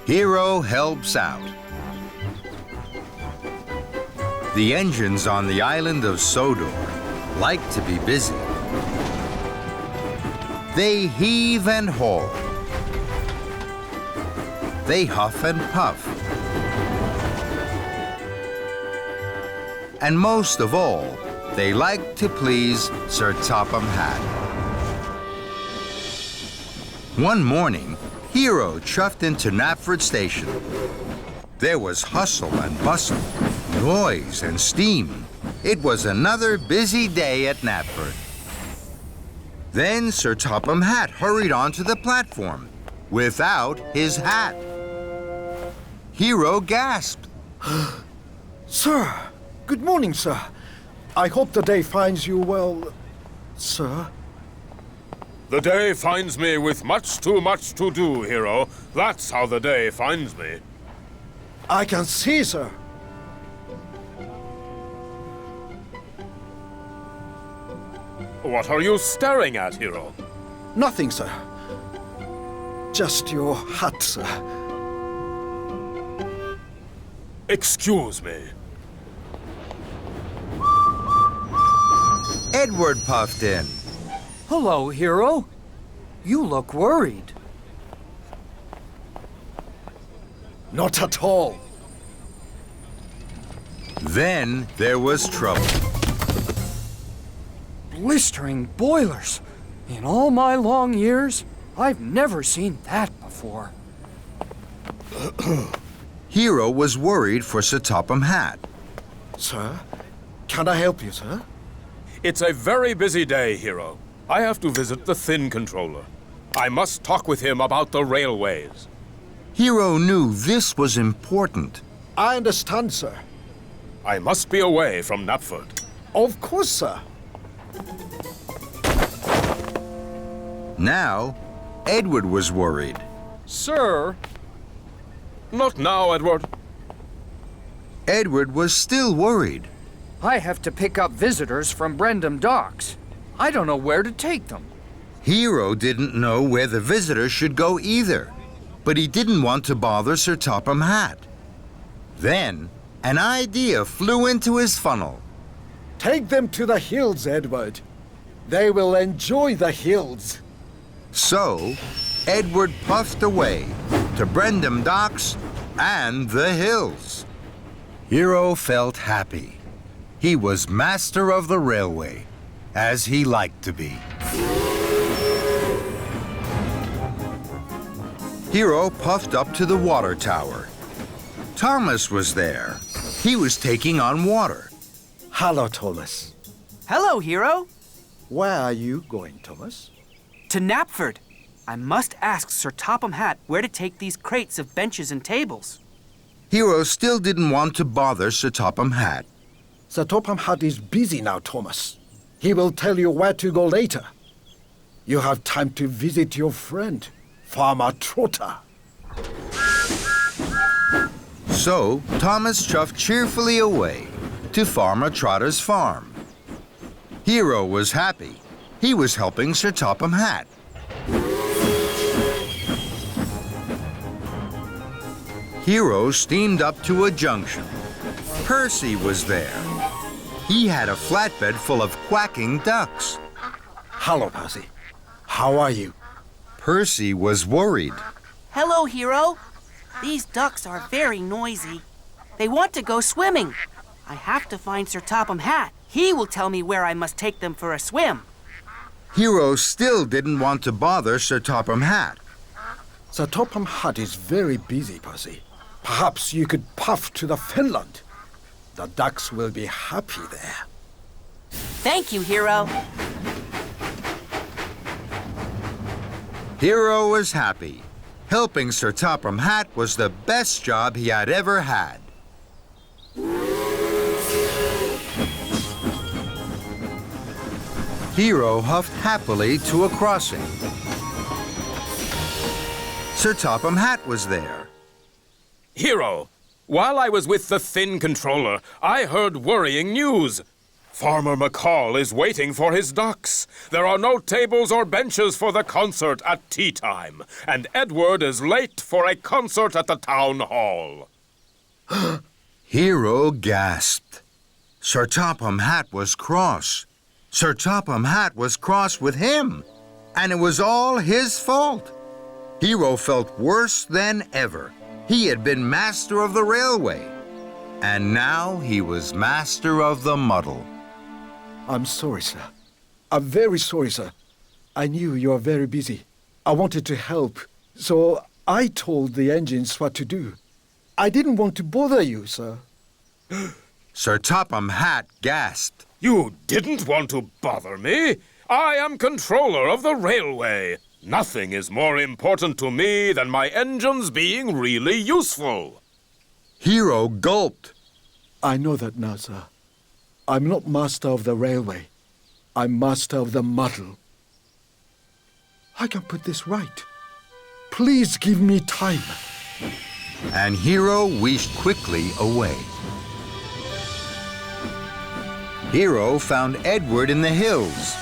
Hiro helps out. The engines on the island of Sodor like to be busy. They heave and haul. They huff and puff. And most of all, they like to please Sir Topham Hatt. One morning, Hiro chuffed into Knapford Station. There was hustle and bustle, noise and steam. It was another busy day at Knapford. Then Sir Topham Hatt hurried onto the platform without his hat. Hiro gasped. Sir, good morning, sir. I hope the day finds you well, sir. The day finds me with much too much to do, Hiro. That's how the day finds me. I can see, sir. What are you staring at, Hiro? Nothing, sir. Just your hat, sir. Excuse me. Edward puffed in. Hello, Hiro. You look worried. Not at all. Then there was trouble. Blistering boilers. In all my long years, I've never seen that before. Hiro was worried for Sir Topham Hatt. Sir, can I help you, sir? It's a very busy day, Hiro. I have to visit the Thin Controller. I must talk with him about the railways. Hiro knew this was important. I understand, sir. I must be away from Knapford. Of course, sir. Now, Edward was worried. Sir, Not now, Edward. Edward was still worried. I have to pick up visitors from Brendam Docks. I don't know where to take them. Hiro didn't know where the visitors should go either, but he didn't want to bother Sir Topham Hatt. Then, an idea flew into his funnel. Take them to the hills, Edward. They will enjoy the hills. So, Edward puffed away to Brendam Docks and the hills. Hiro felt happy. He was master of the railway, as he liked to be. Hiro puffed up to the water tower. Thomas was there. He was taking on water. Hello, Thomas. Hello, Hiro. Where are you going, Thomas? To Knapford. I must ask Sir Topham Hatt where to take these crates of benches and tables. Hiro still didn't want to bother Sir Topham Hatt. Sir Topham Hatt is busy now, Thomas. He will tell you where to go later. You have time to visit your friend, Farmer Trotter. So, Thomas chuffed cheerfully away to Farmer Trotter's farm. Hiro was happy. He was helping Sir Topham Hatt. Hiro steamed up to a junction. Percy was there. He had a flatbed full of quacking ducks. Hello, Percy. How are you? Percy was worried. Hello, Hiro. These ducks are very noisy. They want to go swimming. I have to find Sir Topham Hatt. He will tell me where I must take them for a swim. Hiro still didn't want to bother Sir Topham Hatt. Sir Topham Hatt is very busy, Percy. Perhaps you could puff to the Finland. The ducks will be happy there. Thank you, Hiro. Hiro was happy. Helping Sir Topham Hatt was the best job he had ever had. Hiro huffed happily to a crossing. Sir Topham Hatt was there. Hiro, while I was with the Thin Controller, I heard worrying news. Farmer McCall is waiting for his ducks. There are no tables or benches for the concert at tea time, and Edward is late for a concert at the town hall. Hiro gasped. Sir Topham Hatt was cross. Sir Topham Hatt was cross with him, and it was all his fault. Hiro felt worse than ever. He had been master of the railway, and now he was master of the muddle. I'm sorry, sir. I'm very sorry, sir. I knew you were very busy. I wanted to help, so I told the engines what to do. I didn't want to bother you, sir. Sir Topham Hatt gasped. You didn't want to bother me. I am controller of the railway. Nothing is more important to me than my engines being really useful. Hiro gulped. I know that now, sir. I'm not master of the railway. I'm master of the muddle. I can put this right. Please give me time. And Hiro wheezed quickly away. Hiro found Edward in the hills.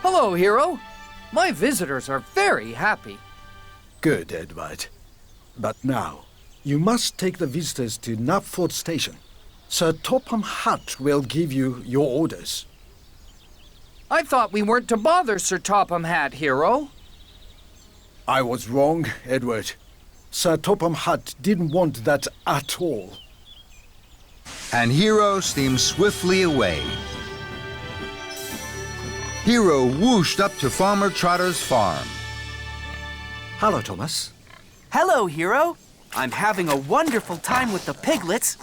Hello, Hiro. My visitors are very happy. Good, Edward. But now, you must take the visitors to Knapford Station. Sir Topham Hatt will give you your orders. I thought we weren't to bother Sir Topham Hatt, Hiro. I was wrong, Edward. Sir Topham Hatt didn't want that at all. And Hiro steamed swiftly away. Hiro whooshed up to Farmer Trotter's farm. Hello, Thomas. Hello, Hiro. I'm having a wonderful time with the piglets.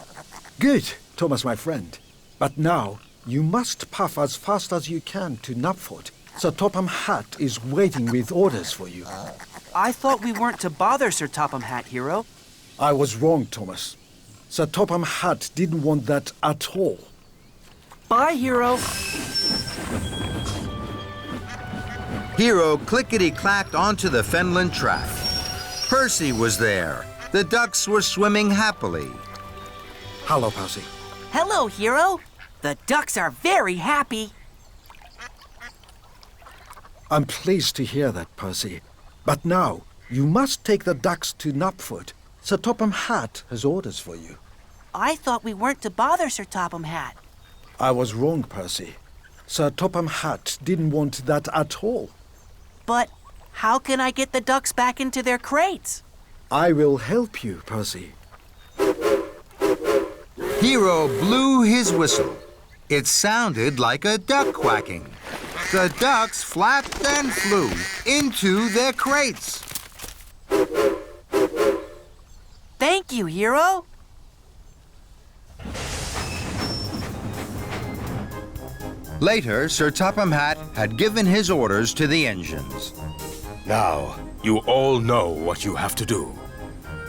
Good, Thomas, my friend. But now, you must puff as fast as you can to Knapford. Sir Topham Hatt is waiting with orders for you. I thought we weren't to bother Sir Topham Hatt, Hiro. I was wrong, Thomas. Sir Topham Hatt didn't want that at all. Bye, Hiro. Hiro clickety-clacked onto the Fenland track. Percy was there. The ducks were swimming happily. Hello, Percy. Hello, Hiro. The ducks are very happy. I'm pleased to hear that, Percy. But now, you must take the ducks to Knapford. Sir Topham Hatt has orders for you. I thought we weren't to bother Sir Topham Hatt. I was wrong, Percy. Sir Topham Hatt didn't want that at all. But how can I get the ducks back into their crates? I will help you, Percy. Hiro blew his whistle. It sounded like a duck quacking. The ducks flapped and flew into their crates. Thank you, Hiro. Later, Sir Topham Hatt had given his orders to the engines. Now, you all know what you have to do.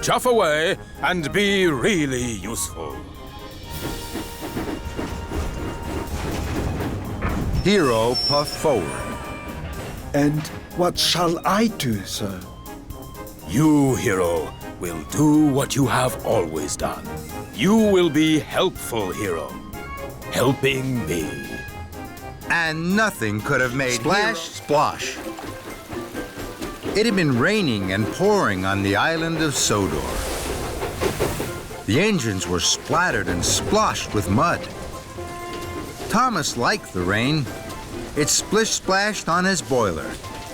Chuff away and be really useful. Hiro puffed forward. And what shall I do, sir? You, Hiro, will do what you have always done. You will be helpful, Hiro. Helping me. And nothing could have made Splash, Splosh. It had been raining and pouring on the island of Sodor. The engines were splattered and sploshed with mud. Thomas liked the rain. It splish-splashed on his boiler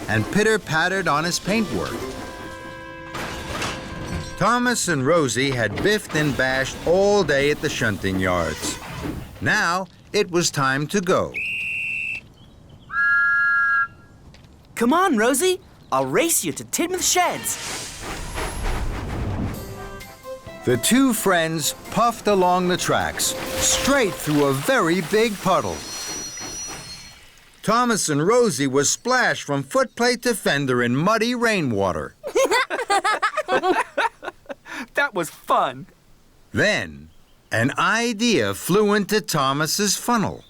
and pitter-pattered on his paintwork. Thomas and Rosie had biffed and bashed all day at the shunting yards. Now it was time to go. Come on, Rosie. I'll race you to Tidmouth Sheds. The two friends puffed along the tracks, straight through a very big puddle. Thomas and Rosie were splashed from footplate to fender in muddy rainwater. That was fun. Then, an idea flew into Thomas's funnel.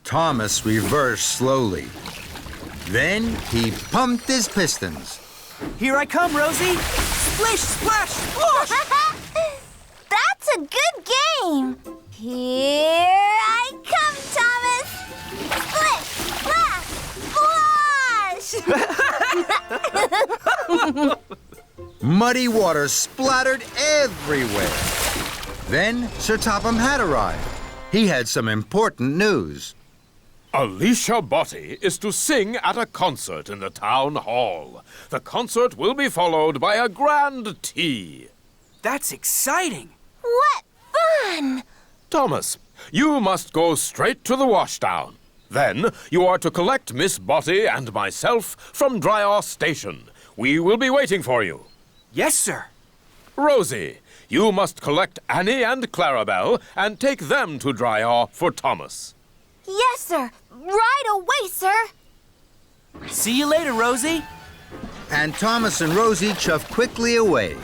Thomas reversed slowly. Then he pumped his pistons. Here I come, Rosie. Splish, splash, splosh! That's a good game. Here I splash! Muddy water splattered everywhere. Then Sir Topham Hatt arrived. He had some important news. Alicia Botti is to sing at a concert in the town hall. The concert will be followed by a grand tea. That's exciting. What fun! Thomas, you must go straight to the washdown. Then you are to collect Miss Botti and myself from Druzья station. We will be waiting for you. Yes, sir. Rosie, you must collect Annie and Clarabelle and take them to Druzья for Thomas. Yes, sir. Right away, sir. See you later, Rosie. And Thomas and Rosie chuffed quickly away.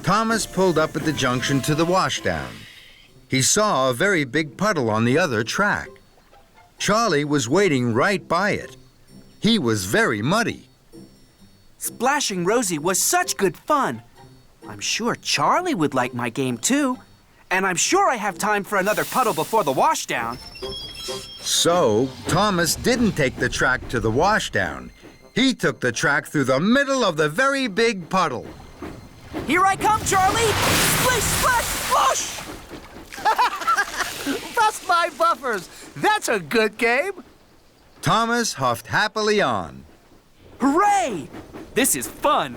Thomas pulled up at the junction to the washdown. He saw a very big puddle on the other track. Charlie was waiting right by it. He was very muddy. Splashing Rosie was such good fun. I'm sure Charlie would like my game, too. And I'm sure I have time for another puddle before the washdown. So, Thomas didn't take the track to the washdown. He took the track through the middle of the very big puddle. Here I come, Charlie! Splish, splash, splosh! Bust my buffers! That's a good game! Thomas huffed happily on. Hooray! This is fun.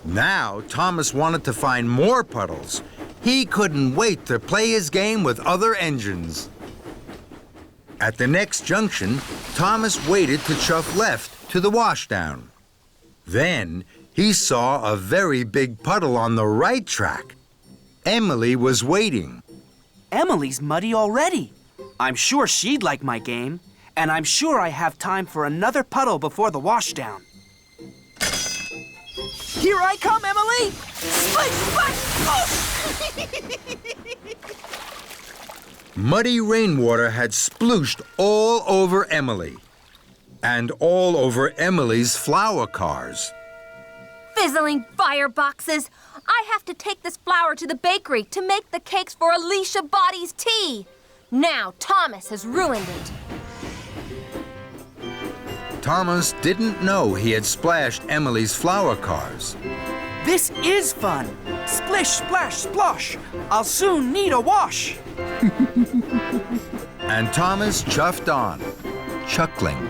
Now, Thomas wanted to find more puddles. He couldn't wait to play his game with other engines. At the next junction, Thomas waited to chuff left to the washdown. Then, he saw a very big puddle on the right track. Emily was waiting. Emily's muddy already. I'm sure she'd like my game, and I'm sure I have time for another puddle before the washdown. Here I come, Emily! Splish, splash, splosh! Muddy rainwater had splooshed all over Emily, and all over Emily's flower cars. Fizzling fireboxes! I have to take this flour to the bakery to make the cakes for Alicia Botti's tea. Now Thomas has ruined it. Thomas didn't know he had splashed Emily's flower cars. This is fun. Splish, splash, splosh. I'll soon need a wash. And Thomas chuffed on, chuckling.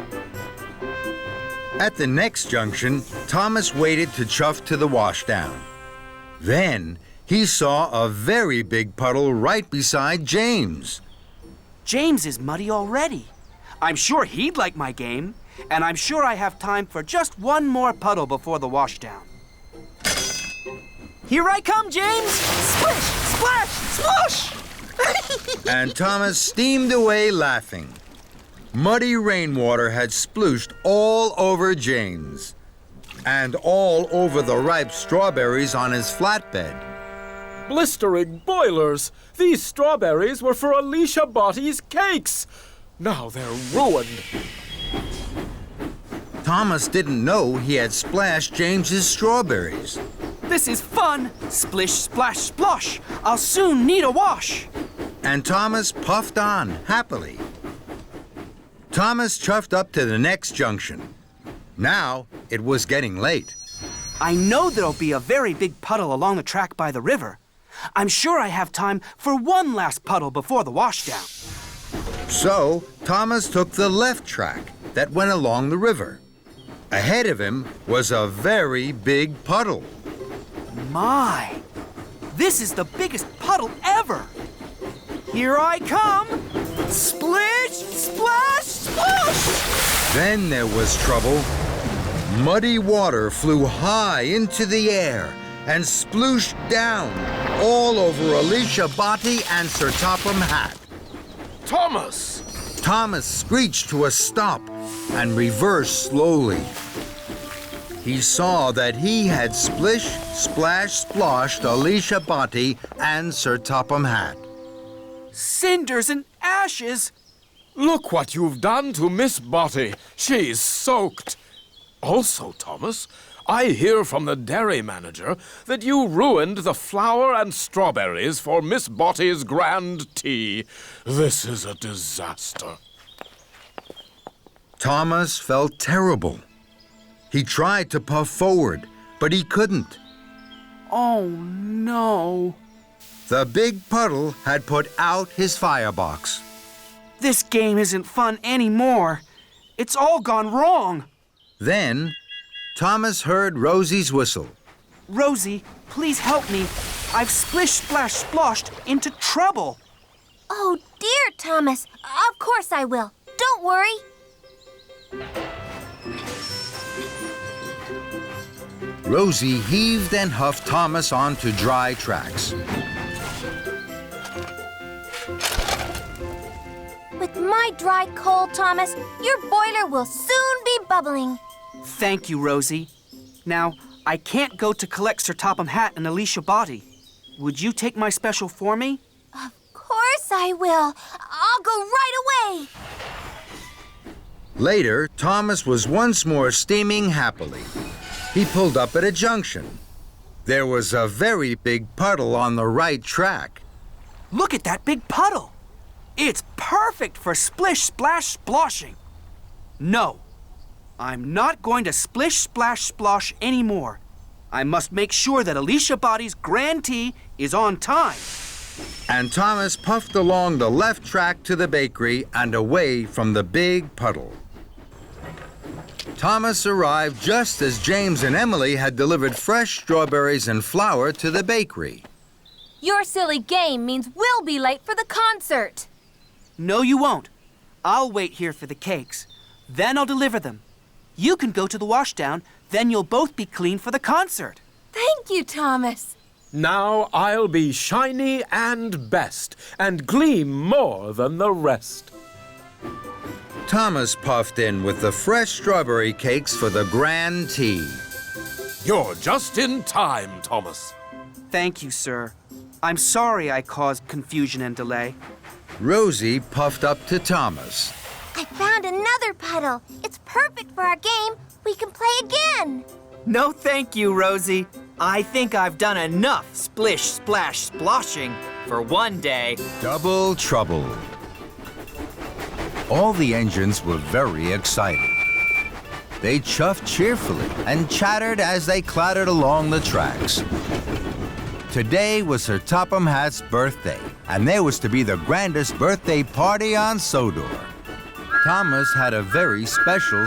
At the next junction, Thomas waited to chuff to the washdown. Then he saw a very big puddle right beside James. James is muddy already. I'm sure he'd like my game, and I'm sure I have time for just one more puddle before the washdown. Here I come, James! Splish, splash, splosh! And Thomas steamed away laughing. Muddy rainwater had splooshed all over James, and all over the ripe strawberries on his flatbed. Blistering boilers! These strawberries were for Alicia Botti's cakes! Now they're ruined. Thomas didn't know he had splashed James's strawberries. This is fun. Splish, splash, splosh. I'll soon need a wash. And Thomas puffed on happily. Thomas chuffed up to the next junction. Now it was getting late. I know there'll be a very big puddle along the track by the river. I'm sure I have time for one last puddle before the washdown. So Thomas took the left track that went along the river. Ahead of him was a very big puddle. My, this is the biggest puddle ever. Here I come. Splish, splash, splosh! Then there was trouble. Muddy water flew high into the air and splooshed down all over Alicia Botti and Sir Topham Hatt. Thomas! Thomas screeched to a stop and reversed slowly. He saw that he had splish, splash, splashed Alicia Botti and Sir Topham Hatt. Cinders and ashes. Look what you've done to Miss Botti. She's soaked. Also, Thomas, I hear from the dairy manager that you ruined the flour and strawberries for Miss Botti's grand tea. This is a disaster. Thomas felt terrible. He tried to puff forward, but he couldn't. Oh, no. The big puddle had put out his firebox. This game isn't fun anymore. It's all gone wrong. Then, Thomas heard Rosie's whistle. Rosie, please help me. I've splish-splash-splashed into trouble. Oh, dear, Thomas. Of course I will. Don't worry. Rosie heaved and huffed Thomas onto dry tracks. With my dry coal, Thomas, your boiler will soon be bubbling. Thank you, Rosie. Now, I can't go to collect Sir Topham Hatt and Alicia Body. Would you take my special for me? Of course I will. I'll go right away. Later, Thomas was once more steaming happily. He pulled up at a junction. There was a very big puddle on the right track. Look at that big puddle. It's perfect for splish-splash-sploshing. No, I'm not going to splish-splash-splosh anymore. I must make sure that Alicia Body's grand tea is on time. And Thomas puffed along the left track to the bakery and away from the big puddle. Thomas arrived just as James and Emily had delivered fresh strawberries and flour to the bakery. Your silly game means we'll be late for the concert. No, you won't. I'll wait here for the cakes. Then I'll deliver them. You can go to the washdown, then you'll both be clean for the concert. Thank you, Thomas. Now I'll be shiny and best, and gleam more than the rest. Thomas puffed in with the fresh strawberry cakes for the grand tea. You're just in time, Thomas. Thank you, sir. I'm sorry I caused confusion and delay. Rosie puffed up to Thomas. I found another puddle. It's perfect for our game. We can play again. No thank you, Rosie. I think I've done enough splish-splash-sploshing for one day. Double trouble. All the engines were very excited. They chuffed cheerfully and chattered as they clattered along the tracks. Today was Sir Topham Hatt's birthday, and there was to be the grandest birthday party on Sodor. Thomas had a very special.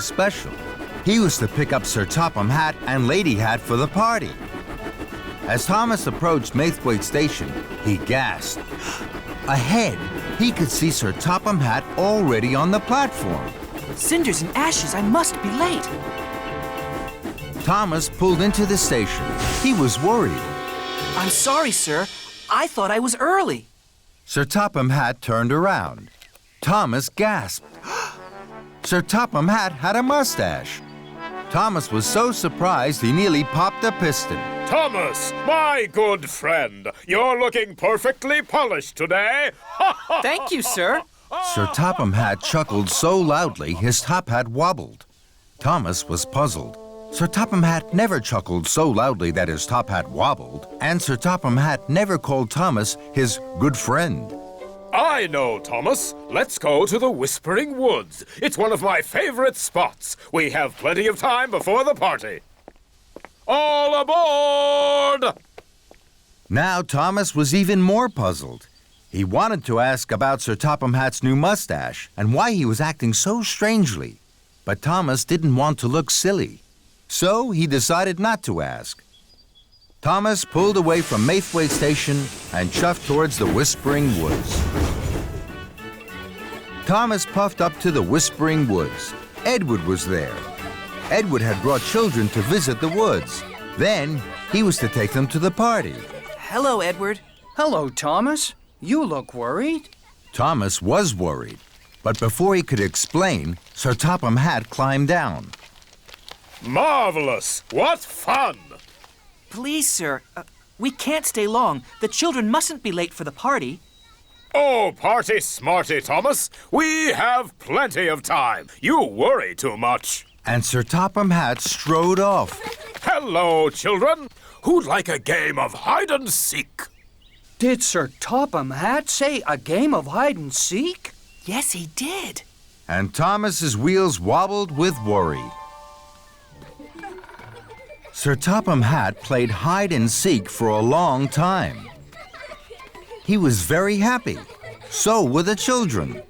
He was to pick up Sir Topham Hatt and Lady Hatt for the party. As Thomas approached Maithwaite Station, he gasped. Ahead, he could see Sir Topham Hatt already on the platform. Cinders and ashes, I must be late. Thomas pulled into the station. He was worried. I'm sorry, sir. I thought I was early. Sir Topham Hatt turned around. Thomas gasped. Sir Topham Hatt had a mustache. Thomas was so surprised he nearly popped a piston. Thomas, my good friend, you're looking perfectly polished today. Thank you, sir. Sir Topham Hatt chuckled so loudly his top hat wobbled. Thomas was puzzled. Sir Topham Hatt never chuckled so loudly that his top hat wobbled, and Sir Topham Hatt never called Thomas his good friend. I know, Thomas. Let's go to the Whispering Woods. It's one of my favorite spots. We have plenty of time before the party. All aboard! Now Thomas was even more puzzled. He wanted to ask about Sir Topham Hatt's new mustache and why he was acting so strangely. But Thomas didn't want to look silly. So he decided not to ask. Thomas pulled away from Maithwaite Station and chuffed towards the Whispering Woods. Thomas puffed up to the Whispering Woods. Edward was there. Edward had brought children to visit the woods. Then he was to take them to the party. Hello, Edward. Hello, Thomas. You look worried. Thomas was worried. But before he could explain, Sir Topham Hatt climbed down. Marvelous! What fun! Please, sir, we can't stay long. The children mustn't be late for the party. Oh, party smarty, Thomas. We have plenty of time. You worry too much. And Sir Topham Hatt strode off. Hello, children. Who'd like a game of hide and seek? Did Sir Topham Hatt say a game of hide and seek? Yes, he did. and Thomas's wheels wobbled with worry. Sir Topham Hatt played hide and seek for a long time. He was very happy. So were the children.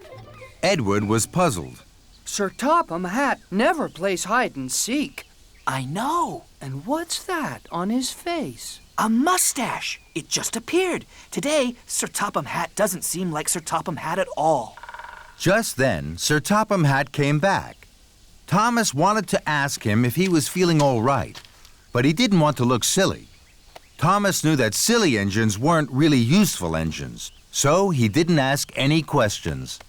Edward was puzzled. Sir Topham Hatt never plays hide and seek. I know. And what's that on his face? A mustache. It just appeared. Today, Sir Topham Hatt doesn't seem like Sir Topham Hatt at all. Just then, Sir Topham Hatt came back. Thomas wanted to ask him if he was feeling all right, but he didn't want to look silly. Thomas knew that silly engines weren't really useful engines, so he didn't ask any questions.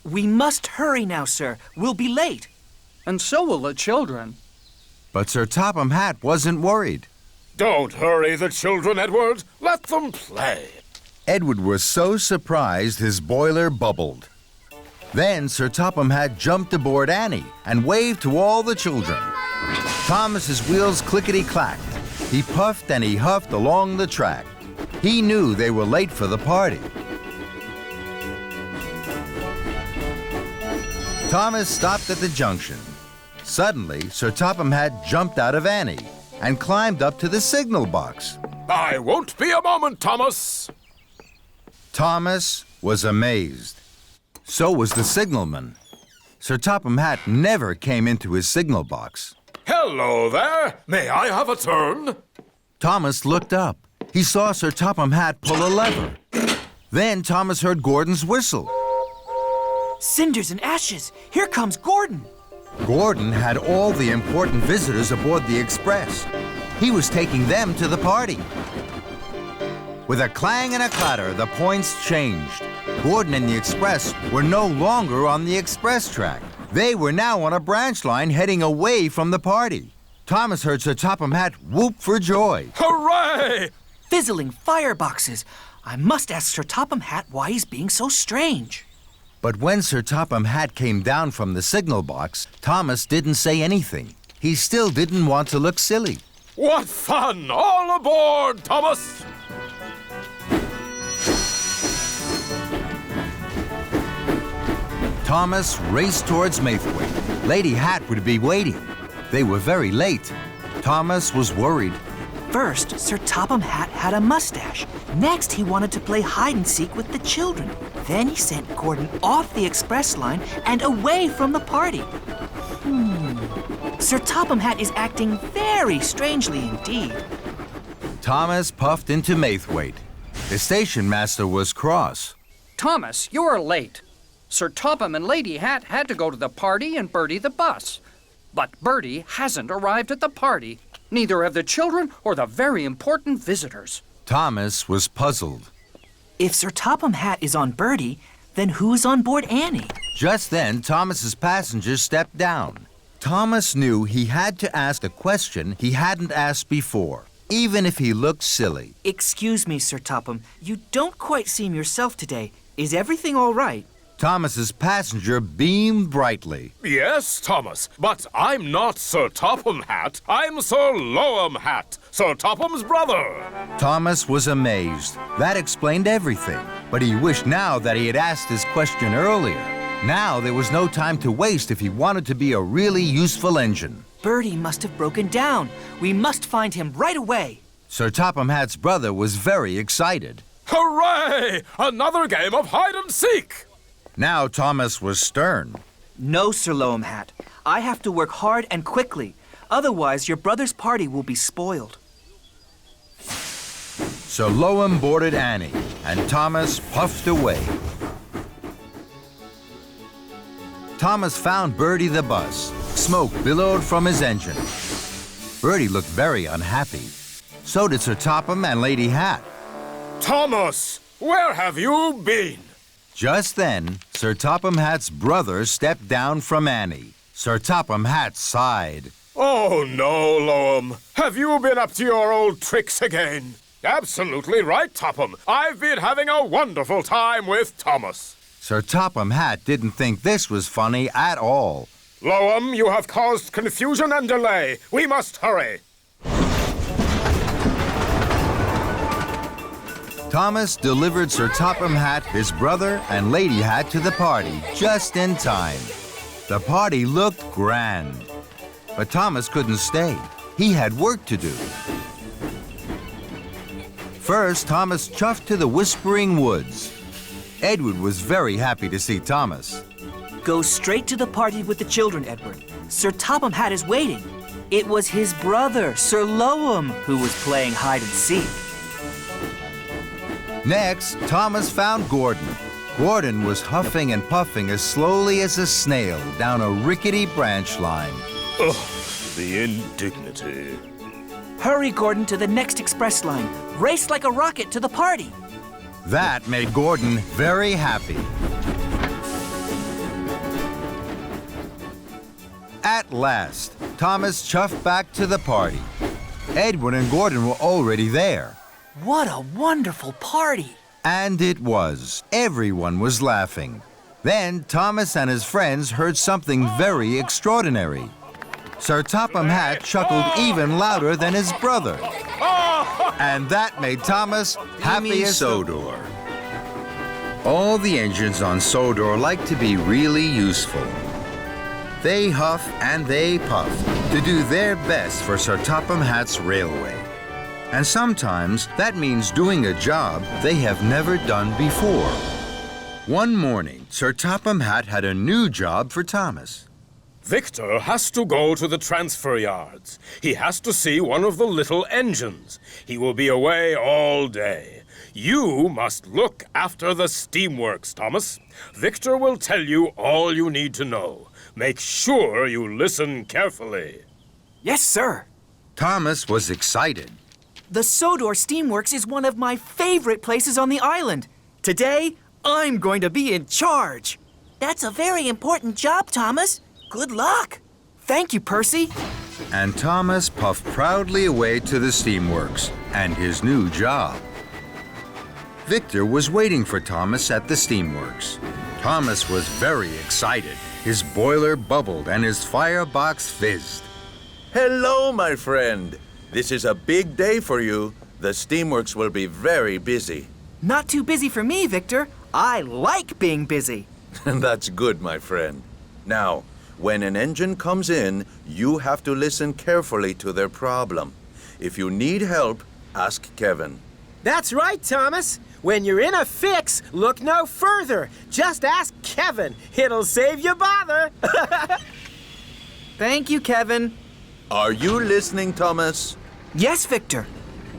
We must hurry now, sir. We'll be late. And so will the children. But Sir Topham Hatt wasn't worried. Don't hurry the children, Edward. Let them play. Edward was so surprised his boiler bubbled. Then Sir Topham Hatt jumped aboard Annie and waved to all the children. Thomas's wheels clickety-clacked. He puffed and he huffed along the track. He knew they were late for the party. Thomas stopped at the junction. Suddenly, Sir Topham Hatt jumped out of Annie and climbed up to the signal box. I won't be a moment, Thomas. Thomas was amazed. So was the signalman. Sir Topham Hatt never came into his signal box. Hello there. May I have a turn? Thomas looked up. He saw Sir Topham Hatt pull a lever. Then Thomas heard Gordon's whistle. Cinders and ashes. Here comes Gordon. Gordon had all the important visitors aboard the express. He was taking them to the party. With a clang and a clatter, the points changed. Gordon and the express were no longer on the express track. They were now on a branch line heading away from the party. Thomas heard Sir Topham Hatt whoop for joy. Hooray! Fizzling fireboxes. I must ask Sir Topham Hatt why he's being so strange. But when Sir Topham Hatt came down from the signal box, Thomas didn't say anything. He still didn't want to look silly. What fun! All aboard, Thomas! Thomas raced towards Maithwaite. Lady Hatt would be waiting. They were very late. Thomas was worried. First, Sir Topham Hatt had a mustache. Next, he wanted to play hide-and-seek with the children. Then he sent Gordon off the express line and away from the party. Sir Topham Hatt is acting very strangely indeed. Thomas puffed into Maithwaite. The station master was cross. Thomas, you're late. Sir Topham and Lady Hatt had to go to the party and Bertie the bus. But Bertie hasn't arrived at the party. Neither have the children or the very important visitors. Thomas was puzzled. If Sir Topham Hatt is on Bertie, then who's on board Annie? Just then, Thomas's passengers stepped down. Thomas knew he had to ask a question he hadn't asked before, even if he looked silly. Excuse me, Sir Topham. You don't quite seem yourself today. Is everything all right? Thomas's passenger beamed brightly. Yes, Thomas, but I'm not Sir Topham Hatt. I'm Sir Loam Hatt, Sir Topham's brother. Thomas was amazed. That explained everything. But he wished now that he had asked his question earlier. Now there was no time to waste if he wanted to be a really useful engine. Bertie must have broken down. We must find him right away. Sir Topham Hatt's brother was very excited. Hooray! Another game of hide and seek! Now Thomas was stern. No, Sir Loam Hatt. I have to work hard and quickly. Otherwise, your brother's party will be spoiled. So Loam boarded Annie, and Thomas puffed away. Thomas found Bertie the bus. Smoke billowed from his engine. Bertie looked very unhappy. So did Sir Topham and Lady Hatt. Thomas, where have you been? Just then, Sir Topham Hatt's brother stepped down from Annie. Sir Topham Hatt sighed. Oh, no, Loam. Have you been up to your old tricks again? Absolutely right, Topham. I've been having a wonderful time with Thomas. Sir Topham Hatt didn't think this was funny at all. Loam, you have caused confusion and delay. We must hurry. Thomas delivered Sir Topham Hatt, his brother, and Lady Hatt to the party just in time. The party looked grand. But Thomas couldn't stay. He had work to do. First, Thomas chuffed to the Whispering Woods. Edward was very happy to see Thomas. Go straight to the party with the children, Edward. Sir Topham Hatt is waiting. It was his brother, Sir Loam, who was playing hide and seek. Next, Thomas found Gordon. Gordon was huffing and puffing as slowly as a snail down a rickety branch line. Ugh, the indignity. Hurry, Gordon, to the next express line. Race like a rocket to the party. That made Gordon very happy. At last, Thomas chuffed back to the party. Edward and Gordon were already there. What a wonderful party! And it was. Everyone was laughing. Then Thomas and his friends heard something very extraordinary. Sir Topham Hatt chuckled even louder than his brother. And that made Thomas happy as Sodor. All the engines on Sodor like to be really useful. They huff and they puff to do their best for Sir Topham Hatt's railway. And sometimes that means doing a job they have never done before. One morning, Sir Topham Hatt had a new job for Thomas. Victor has to go to the transfer yards. He has to see one of the little engines. He will be away all day. You must look after the steamworks, Thomas. Victor will tell you all you need to know. Make sure you listen carefully. Yes, sir. Thomas was excited. The Sodor Steamworks is one of my favorite places on the island. Today, I'm going to be in charge. That's a very important job, Thomas. Good luck. Thank you, Percy. And Thomas puffed proudly away to the steamworks and his new job. Victor was waiting for Thomas at the steamworks. Thomas was very excited. His boiler bubbled and his firebox fizzed. Hello, my friend. This is a big day for you. The steamworks will be very busy. Not too busy for me, Victor. I like being busy. That's good, my friend. Now, when an engine comes in, you have to listen carefully to their problem. If you need help, ask Kevin. That's right, Thomas. When you're in a fix, look no further. Just ask Kevin. It'll save you bother. Thank you, Kevin. Are you listening, Thomas? Yes, Victor.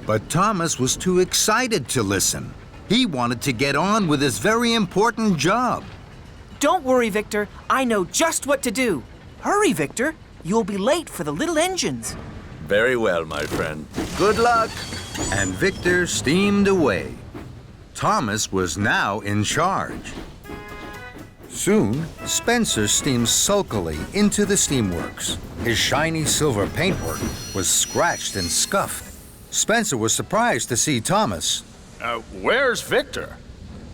But Thomas was too excited to listen. He wanted to get on with his very important job. Don't worry, Victor. I know just what to do. Hurry, Victor. You'll be late for the little engines. Very well, my friend. Good luck. And Victor steamed away. Thomas was now in charge. Soon, Spencer steamed sulkily into the steamworks. His shiny silver paintwork was scratched and scuffed. Spencer was surprised to see Thomas. Where's Victor?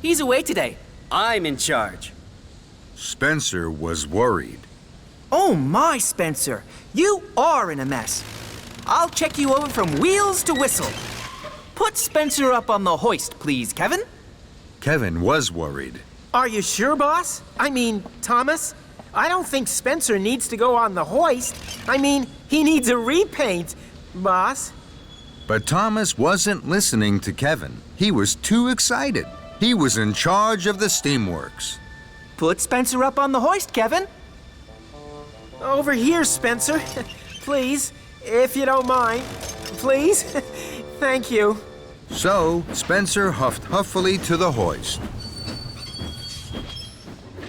He's away today. I'm in charge. Spencer was worried. Oh my, Spencer. You are in a mess. I'll check you over from wheels to whistle. Put Spencer up on the hoist, please, Kevin. Kevin was worried. Are you sure, boss? I mean, Thomas? I don't think Spencer needs to go on the hoist. I mean, he needs a repaint, boss. But Thomas wasn't listening to Kevin. He was too excited. He was in charge of the steamworks. Put Spencer up on the hoist, Kevin. Over here, Spencer. Please, if you don't mind. Please. Thank you. So, Spencer huffed huffily to the hoist.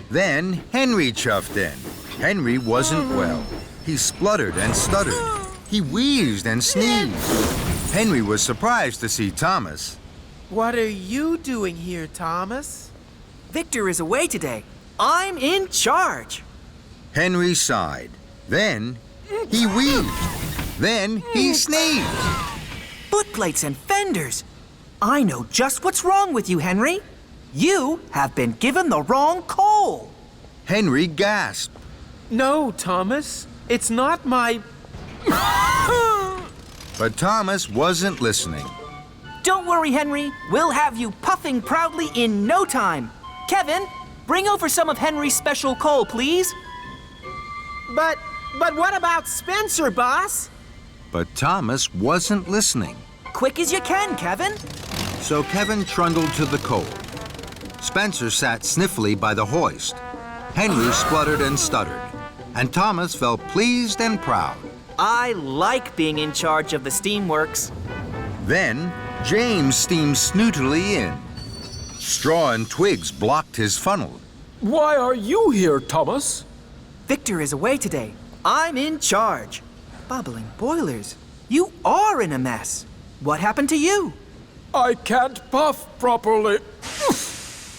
Then Henry chuffed in. Henry wasn't well. He spluttered and stuttered. He wheezed and sneezed. Henry was surprised to see Thomas. What are you doing here, Thomas? Victor is away today. I'm in charge. Henry sighed. Then he wheezed. Then he sneezed. Footplates and fenders. I know just what's wrong with you, Henry. You have been given the wrong coal. Henry gasped. No, Thomas. It's not my... But Thomas wasn't listening. Don't worry, Henry. We'll have you puffing proudly in no time. Kevin, bring over some of Henry's special coal, please. But what about Spencer, boss? But Thomas wasn't listening. Quick as you can, Kevin. So Kevin trundled to the coal. Spencer sat sniffly by the hoist. Henry spluttered and stuttered. And Thomas felt pleased and proud. I like being in charge of the steamworks. Then James steamed snootily in. Straw and twigs blocked his funnel. Why are you here, Thomas? Victor is away today. I'm in charge. Bubbling boilers. You are in a mess. What happened to you? I can't puff properly.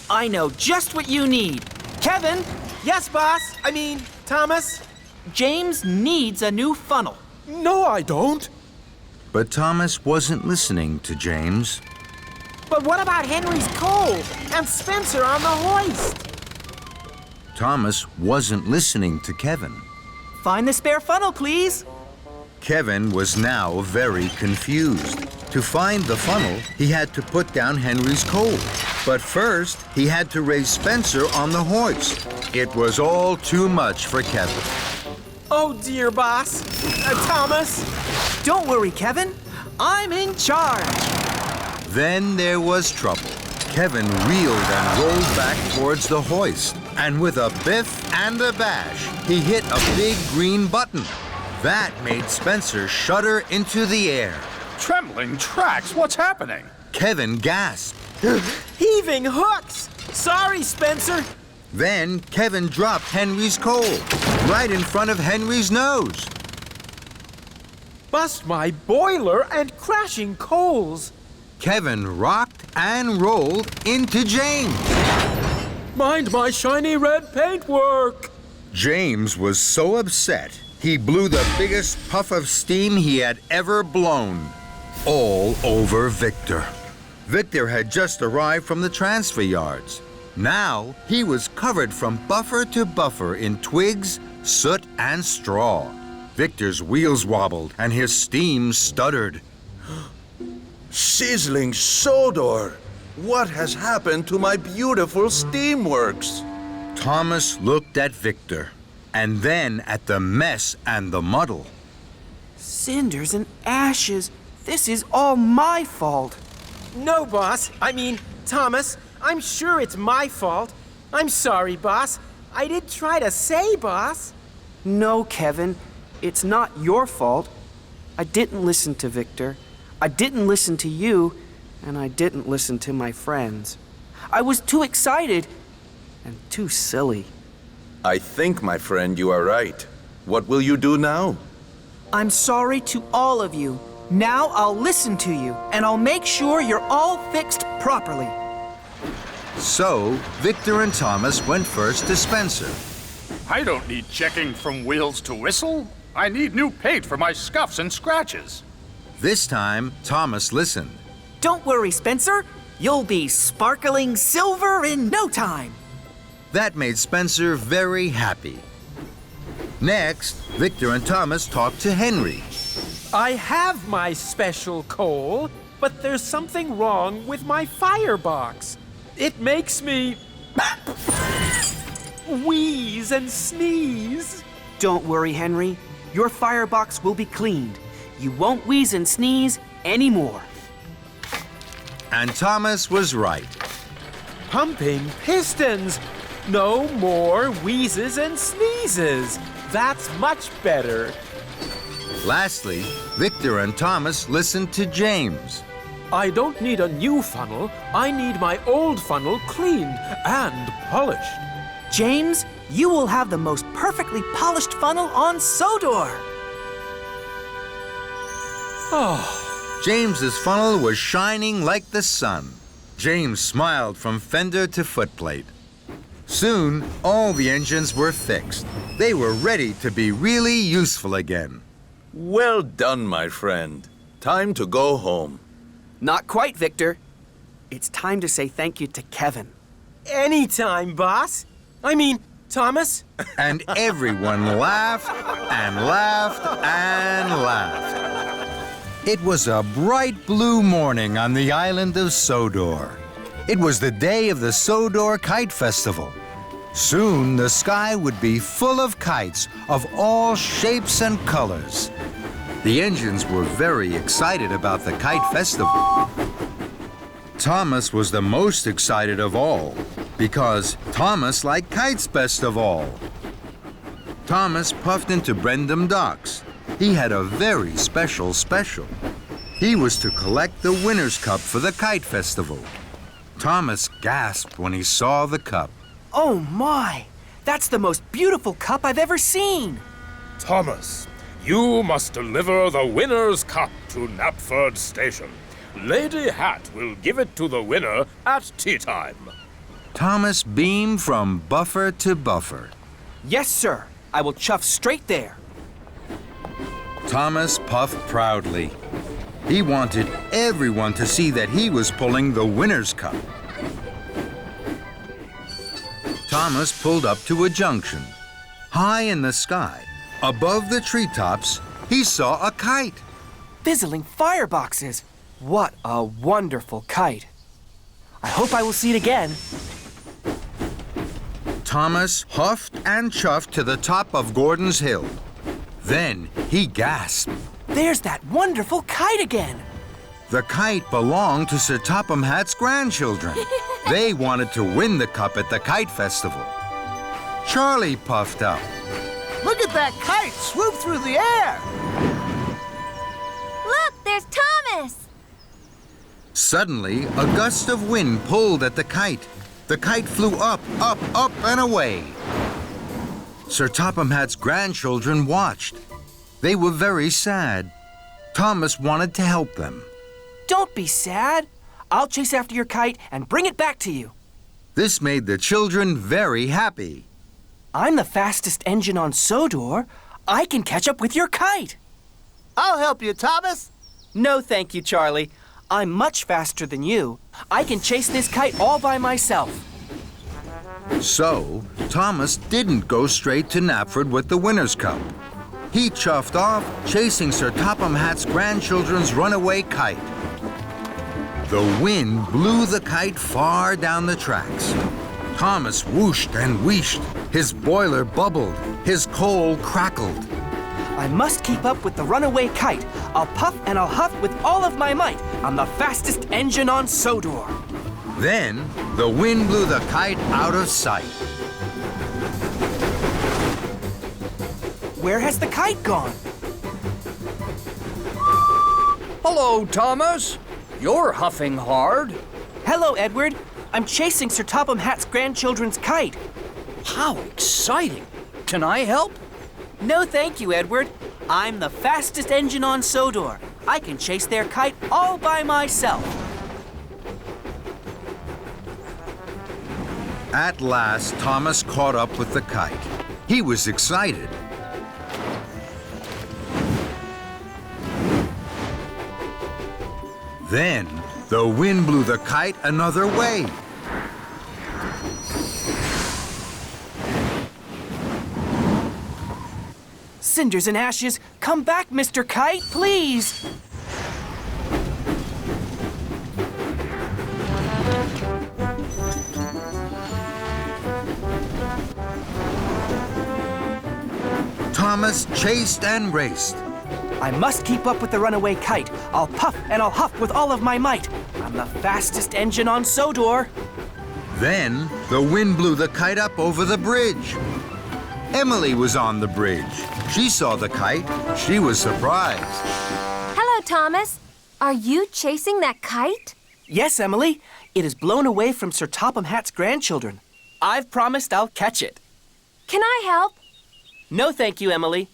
I know just what you need. Kevin, Yes, boss. Thomas. James needs a new funnel. No, I don't. But Thomas wasn't listening to James. But what about Henry's coal and Spencer on the hoist? Thomas wasn't listening to Kevin. Find the spare funnel, please. Kevin was now very confused. To find the funnel, he had to put down Henry's coal. But first, he had to raise Spencer on the hoist. It was all too much for Kevin. Oh, dear, boss. Thomas. Don't worry, Kevin. I'm in charge. Then there was trouble. Kevin reeled and rolled back towards the hoist. And with a biff and a bash, he hit a big green button. That made Spencer shudder into the air. Trembling tracks, what's happening? Kevin gasped. Heaving hooks. Sorry, Spencer. Then Kevin dropped Henry's coal right in front of Henry's nose. Bust my boiler and crashing coals. Kevin rocked and rolled into James. Mind my shiny red paintwork. James was so upset, he blew the biggest puff of steam he had ever blown. All over Victor. Victor had just arrived from the transfer yards. Now he was covered from buffer to buffer in twigs, soot, and straw. Victor's wheels wobbled and his steam stuttered. Sizzling Sodor! What has happened to my beautiful steamworks? Thomas looked at Victor and then at the mess and the muddle. Cinders and ashes. This is all my fault. No, boss. Thomas. I'm sure it's my fault. I'm sorry, boss. I did try to say, boss. No, Kevin. It's not your fault. I didn't listen to Victor. I didn't listen to you. And I didn't listen to my friends. I was too excited and too silly. I think, my friend, you are right. What will you do now? I'm sorry to all of you. Now I'll listen to you, and I'll make sure you're all fixed properly. So, Victor and Thomas went first to Spencer. I don't need checking from wheels to whistle. I need new paint for my scuffs and scratches. This time, Thomas listened. Don't worry, Spencer. You'll be sparkling silver in no time. That made Spencer very happy. Next, Victor and Thomas talked to Henry. I have my special coal, but there's something wrong with my firebox. It makes me wheeze and sneeze. Don't worry, Henry. Your firebox will be cleaned. You won't wheeze and sneeze anymore. And Thomas was right. Pumping pistons. No more wheezes and sneezes. That's much better. Lastly, Victor and Thomas listened to James. I don't need a new funnel. I need my old funnel cleaned and polished. James, you will have the most perfectly polished funnel on Sodor. James's funnel was shining like the sun. James smiled from fender to footplate. Soon, all the engines were fixed. They were ready to be really useful again. Well done, my friend. Time to go home. Not quite, Victor. It's time to say thank you to Kevin. Anytime, boss. Thomas. And everyone laughed and laughed and laughed. It was a bright blue morning on the island of Sodor. It was the day of the Sodor Kite Festival. Soon the sky would be full of kites of all shapes and colors. The engines were very excited about the kite festival. Thomas was the most excited of all because Thomas liked kites best of all. Thomas puffed into Brendam Docks. He had a very special. He was to collect the winner's cup for the kite festival. Thomas gasped when he saw the cup. Oh my! That's the most beautiful cup I've ever seen! Thomas, you must deliver the winner's cup to Knapford Station. Lady Hatt will give it to the winner at tea time. Thomas beamed from buffer to buffer. Yes, sir. I will chuff straight there. Thomas puffed proudly. He wanted everyone to see that he was pulling the winner's cup. Thomas pulled up to a junction. High in the sky, above the treetops, he saw a kite. Fizzling fireboxes. What a wonderful kite. I hope I will see it again. Thomas huffed and chuffed to the top of Gordon's Hill. Then he gasped. There's that wonderful kite again. The kite belonged to Sir Topham Hatt's grandchildren. They wanted to win the cup at the kite festival. Charlie puffed up. Look at that kite swoop through the air! Look, there's Thomas! Suddenly, a gust of wind pulled at the kite. The kite flew up, and away. Sir Topham Hatt's grandchildren watched. They were very sad. Thomas wanted to help them. Don't be sad. I'll chase after your kite and bring it back to you. This made the children very happy. I'm the fastest engine on Sodor. I can catch up with your kite. I'll help you, Thomas. No, thank you, Charlie. I'm much faster than you. I can chase this kite all by myself. So, Thomas didn't go straight to Knapford with the winner's cup. He chuffed off, chasing Sir Topham Hatt's grandchildren's runaway kite. The wind blew the kite far down the tracks. Thomas whooshed and wheeshed. His boiler bubbled. His coal crackled. I must keep up with the runaway kite. I'll puff and I'll huff with all of my might. I'm the fastest engine on Sodor. Then, the wind blew the kite out of sight. Where has the kite gone? Hello, Thomas. You're huffing hard. Hello, Edward. I'm chasing Sir Topham Hatt's grandchildren's kite. How exciting. Can I help? No, thank you, Edward. I'm the fastest engine on Sodor. I can chase their kite all by myself. At last, Thomas caught up with the kite. He was excited. Then, the wind blew the kite another way. Cinders and ashes, come back, Mr. Kite, please. Thomas chased and raced. I must keep up with the runaway kite. I'll puff and I'll huff with all of my might. I'm the fastest engine on Sodor. Then, the wind blew the kite up over the bridge. Emily was on the bridge. She saw the kite. She was surprised. Hello, Thomas. Are you chasing that kite? Yes, Emily. It is blown away from Sir Topham Hatt's grandchildren. I've promised I'll catch it. Can I help? No, thank you, Emily.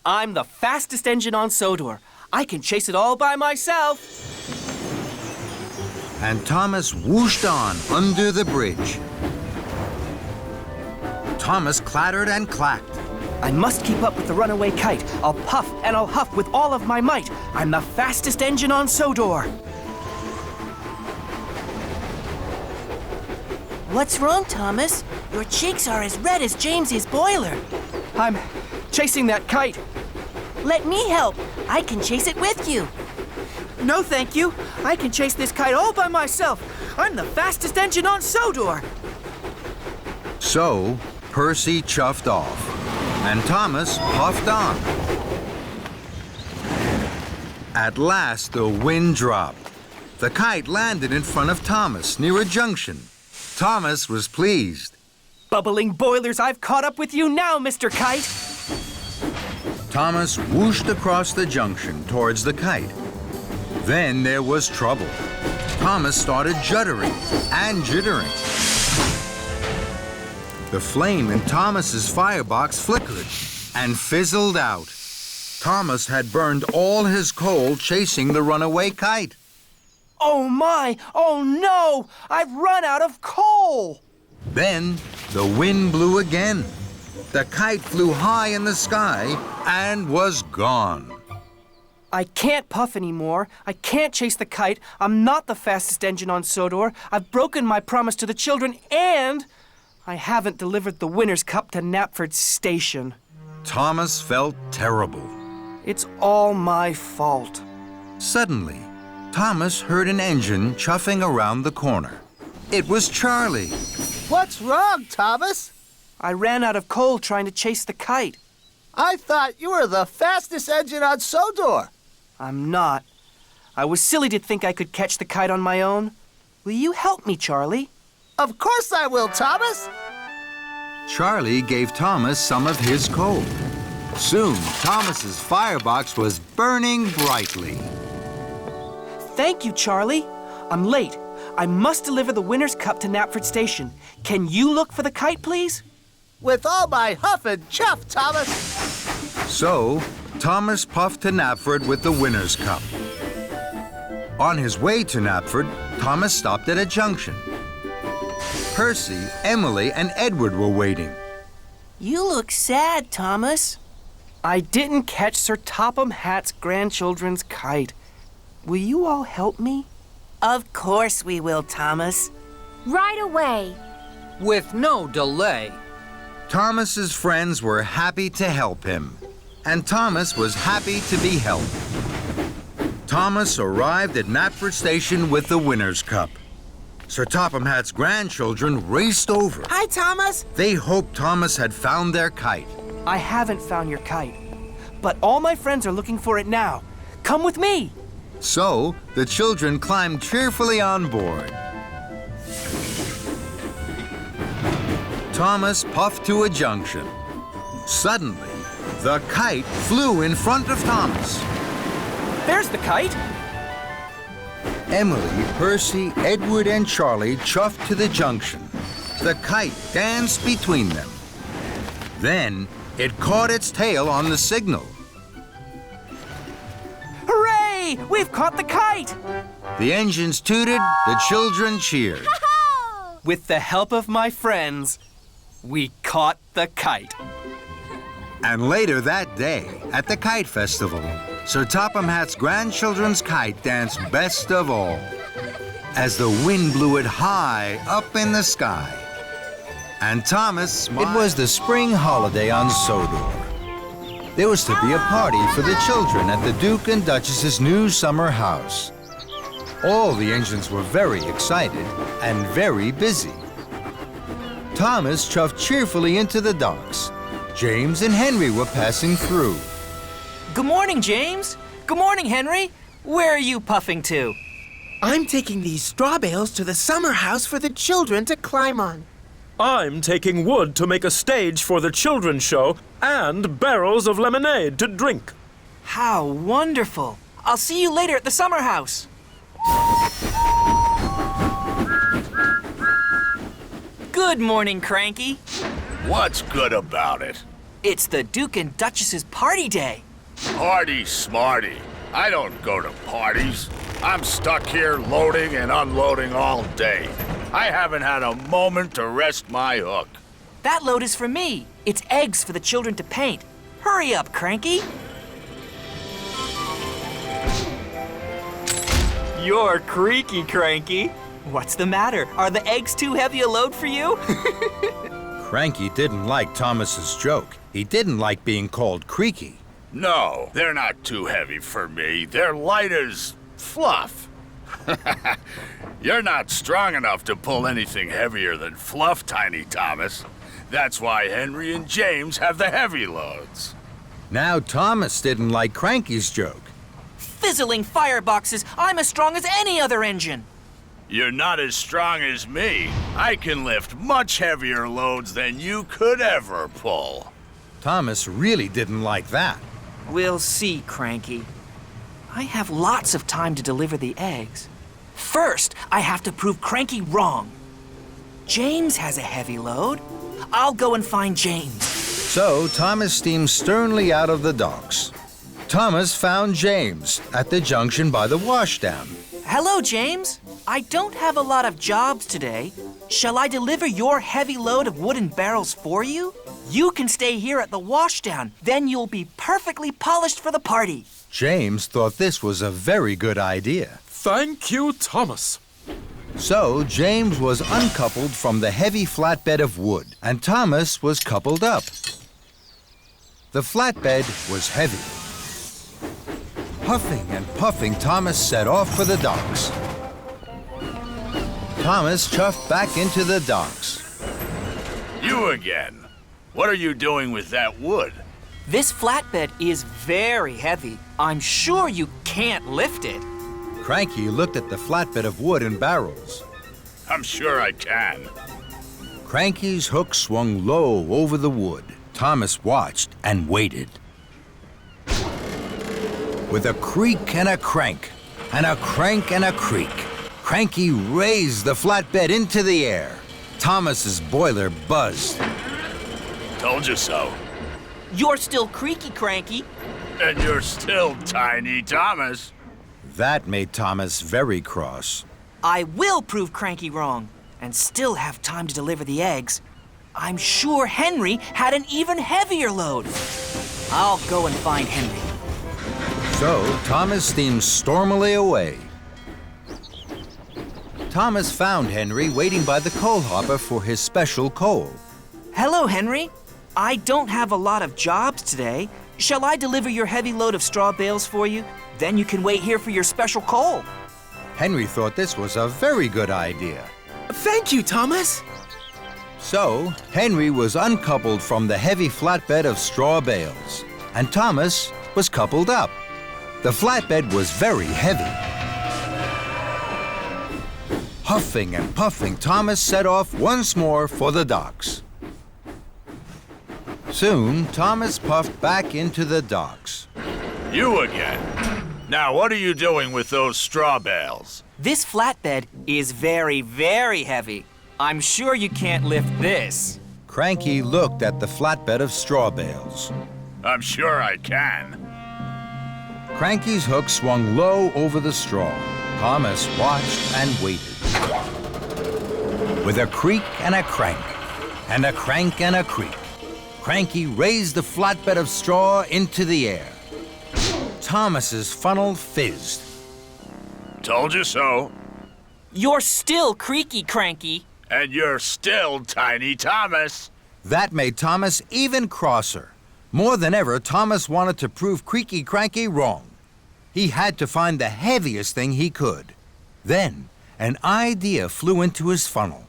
I'm the fastest engine on Sodor. I can chase it all by myself. And Thomas whooshed on under the bridge. Thomas clattered and clacked. I must keep up with the runaway kite. I'll puff and I'll huff with all of my might. I'm the fastest engine on Sodor. What's wrong, Thomas? Your cheeks are as red as James's boiler. I'm chasing that kite. Let me help. I can chase it with you. No, thank you. I can chase this kite all by myself. I'm the fastest engine on Sodor. So, Percy chuffed off, and Thomas puffed on. At last, the wind dropped. The kite landed in front of Thomas near a junction. Thomas was pleased. Bubbling boilers, I've caught up with you now, Mr. Kite. Thomas whooshed across the junction towards the kite. Then there was trouble. Thomas started juddering and jittering. The flame in Thomas's firebox flickered and fizzled out. Thomas had burned all his coal chasing the runaway kite. Oh my! Oh no! I've run out of coal! Then the wind blew again. The kite flew high in the sky and was gone. I can't puff anymore. I can't chase the kite. I'm not the fastest engine on Sodor. I've broken my promise to the children, and I haven't delivered the winner's cup to Knapford Station. Thomas felt terrible. It's all my fault. Suddenly, Thomas heard an engine chuffing around the corner. It was Charlie. What's wrong, Thomas? I ran out of coal trying to chase the kite. I thought you were the fastest engine on Sodor. I'm not. I was silly to think I could catch the kite on my own. Will you help me, Charlie? Of course I will, Thomas. Charlie gave Thomas some of his coal. Soon, Thomas's firebox was burning brightly. Thank you, Charlie. I'm late. I must deliver the winner's cup to Knapford Station. Can you look for the kite, please? With all my huff and chuff, Thomas. So, Thomas puffed to Knapford with the winner's cup. On his way to Knapford, Thomas stopped at a junction. Percy, Emily, and Edward were waiting. You look sad, Thomas. I didn't catch Sir Topham Hatt's grandchildren's kite. Will you all help me? Of course we will, Thomas. Right away. With no delay. Thomas's friends were happy to help him, and Thomas was happy to be helped. Thomas arrived at Knapford Station with the winner's cup. Sir Topham Hatt's grandchildren raced over. Hi, Thomas. They hoped Thomas had found their kite. I haven't found your kite, but all my friends are looking for it now. Come with me. So, the children climbed cheerfully on board. Thomas puffed to a junction. Suddenly, the kite flew in front of Thomas. There's the kite. Emily, Percy, Edward, and Charlie chuffed to the junction. The kite danced between them. Then, it caught its tail on the signal. Hooray! We've caught the kite! The engines tooted, the children cheered. With the help of my friends, we caught the kite. And later that day, at the Kite Festival, Sir Topham Hatt's grandchildren's kite danced best of all, as the wind blew it high up in the sky. And Thomas smiled. It was the spring holiday on Sodor. There was to be a party for the children at the Duke and Duchess's new summer house. All the engines were very excited and very busy. Thomas chuffed cheerfully into the docks. James and Henry were passing through. Good morning, James. Good morning, Henry. Where are you puffing to? I'm taking these straw bales to the summer house for the children to climb on. I'm taking wood to make a stage for the children's show and barrels of lemonade to drink. How wonderful. I'll see you later at the summer house. Good morning, Cranky. What's good about it? It's the Duke and Duchess's party day. Party smarty. I don't go to parties. I'm stuck here loading and unloading all day. I haven't had a moment to rest my hook. That load is for me. It's eggs for the children to paint. Hurry up, Cranky. You're creaky, Cranky. What's the matter? Are the eggs too heavy a load for you? Cranky didn't like Thomas's joke. He didn't like being called creaky. No, they're not too heavy for me. They're light as fluff. You're not strong enough to pull anything heavier than fluff, Tiny Thomas. That's why Henry and James have the heavy loads. Now Thomas didn't like Cranky's joke. Fizzling fireboxes, I'm as strong as any other engine. You're not as strong as me. I can lift much heavier loads than you could ever pull. Thomas really didn't like that. We'll see, Cranky. I have lots of time to deliver the eggs. First, I have to prove Cranky wrong. James has a heavy load. I'll go and find James. So Thomas steamed sternly out of the docks. Thomas found James at the junction by the washdown. Hello, James. I don't have a lot of jobs today. Shall I deliver your heavy load of wooden barrels for you? You can stay here at the washdown. Then you'll be perfectly polished for the party. James thought this was a very good idea. Thank you, Thomas. So James was uncoupled from the heavy flatbed of wood, and Thomas was coupled up. The flatbed was heavy. Huffing and puffing, Thomas set off for the docks. Thomas chuffed back into the docks. You again. What are you doing with that wood? This flatbed is very heavy. I'm sure you can't lift it. Cranky looked at the flatbed of wood and barrels. I'm sure I can. Cranky's hook swung low over the wood. Thomas watched and waited. With a creak and a crank, and a crank and a creak, Cranky raised the flatbed into the air. Thomas's boiler buzzed. Told you so. You're still creaky, Cranky. And you're still tiny, Thomas. That made Thomas very cross. I will prove Cranky wrong, and still have time to deliver the eggs. I'm sure Henry had an even heavier load. I'll go and find Henry. So Thomas steamed stormily away. Thomas found Henry waiting by the coal hopper for his special coal. Hello, Henry. I don't have a lot of jobs today. Shall I deliver your heavy load of straw bales for you? Then you can wait here for your special coal. Henry thought this was a very good idea. Thank you, Thomas. So Henry was uncoupled from the heavy flatbed of straw bales, and Thomas was coupled up. The flatbed was very heavy. Huffing and puffing, Thomas set off once more for the docks. Soon, Thomas puffed back into the docks. You again. Now, what are you doing with those straw bales? This flatbed is very, very heavy. I'm sure you can't lift this. Cranky looked at the flatbed of straw bales. I'm sure I can. Cranky's hook swung low over the straw. Thomas watched and waited. With a creak and a crank, and a crank and a creak, Cranky raised the flatbed of straw into the air. Thomas's funnel fizzed. Told you so. You're still creaky, Cranky. And you're still tiny, Thomas. That made Thomas even crosser. More than ever, Thomas wanted to prove Creaky Cranky wrong. He had to find the heaviest thing he could. Then, an idea flew into his funnel.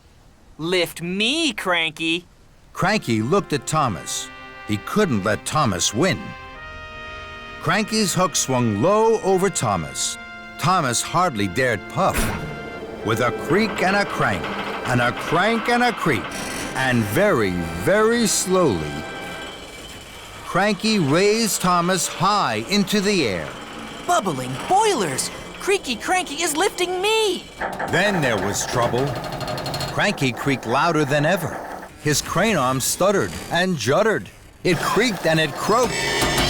Lift me, Cranky. Cranky looked at Thomas. He couldn't let Thomas win. Cranky's hook swung low over Thomas. Thomas hardly dared puff. With a creak and a crank, and a crank and a creak, and very, very slowly, Cranky raised Thomas high into the air. Bubbling boilers! Creaky Cranky is lifting me! Then there was trouble. Cranky creaked louder than ever. His crane arm stuttered and juddered. It creaked and it croaked.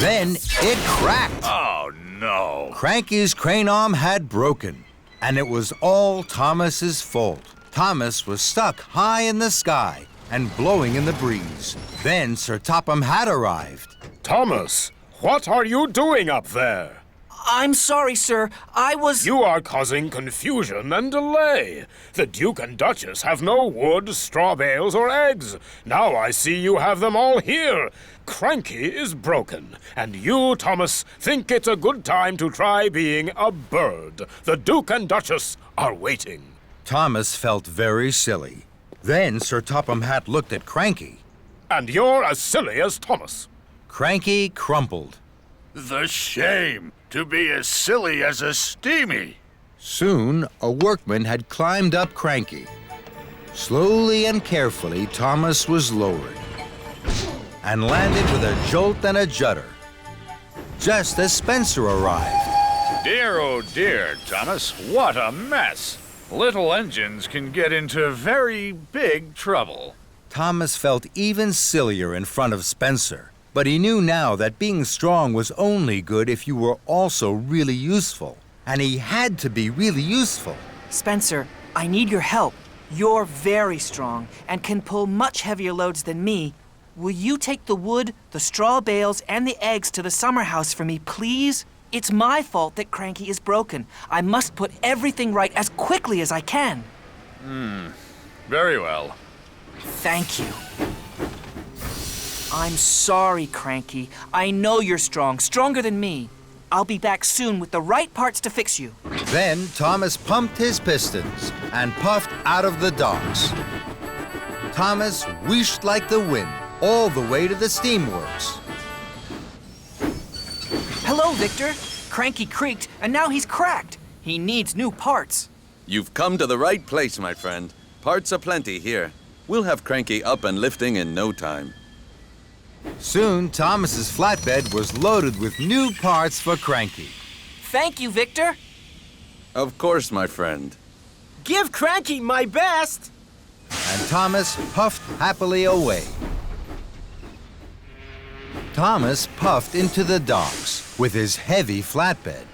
Then it cracked. Oh, no. Cranky's crane arm had broken, and it was all Thomas's fault. Thomas was stuck high in the sky and blowing in the breeze. Then Sir Topham Hatt arrived. Thomas, what are you doing up there? I'm sorry, sir. I was... You are causing confusion and delay. The Duke and Duchess have no wood, straw bales, or eggs. Now I see you have them all here. Cranky is broken, and you, Thomas, think it's a good time to try being a bird. The Duke and Duchess are waiting. Thomas felt very silly. Then Sir Topham Hatt looked at Cranky. And you're as silly as Thomas. Cranky crumpled. The shame to be as silly as a steamy. Soon, a workman had climbed up Cranky. Slowly and carefully, Thomas was lowered and landed with a jolt and a judder, just as Spencer arrived. Dear, oh dear, Thomas, what a mess. Little engines can get into very big trouble. Thomas felt even sillier in front of Spencer, but he knew now that being strong was only good if you were also really useful. And he had to be really useful. Spencer, I need your help. You're very strong and can pull much heavier loads than me. Will you take the wood, the straw bales, and the eggs to the summer house for me, please? It's my fault that Cranky is broken. I must put everything right as quickly as I can. Very well. Thank you. I'm sorry, Cranky. I know you're strong, stronger than me. I'll be back soon with the right parts to fix you. Then Thomas pumped his pistons and puffed out of the docks. Thomas whooshed like the wind all the way to the steamworks. Hello, Victor. Cranky creaked, and now he's cracked. He needs new parts. You've come to the right place, my friend. Parts aplenty here. We'll have Cranky up and lifting in no time. Soon, Thomas's flatbed was loaded with new parts for Cranky. Thank you, Victor. Of course, my friend. Give Cranky my best. And Thomas puffed happily away. Thomas puffed into the docks with his heavy flatbed.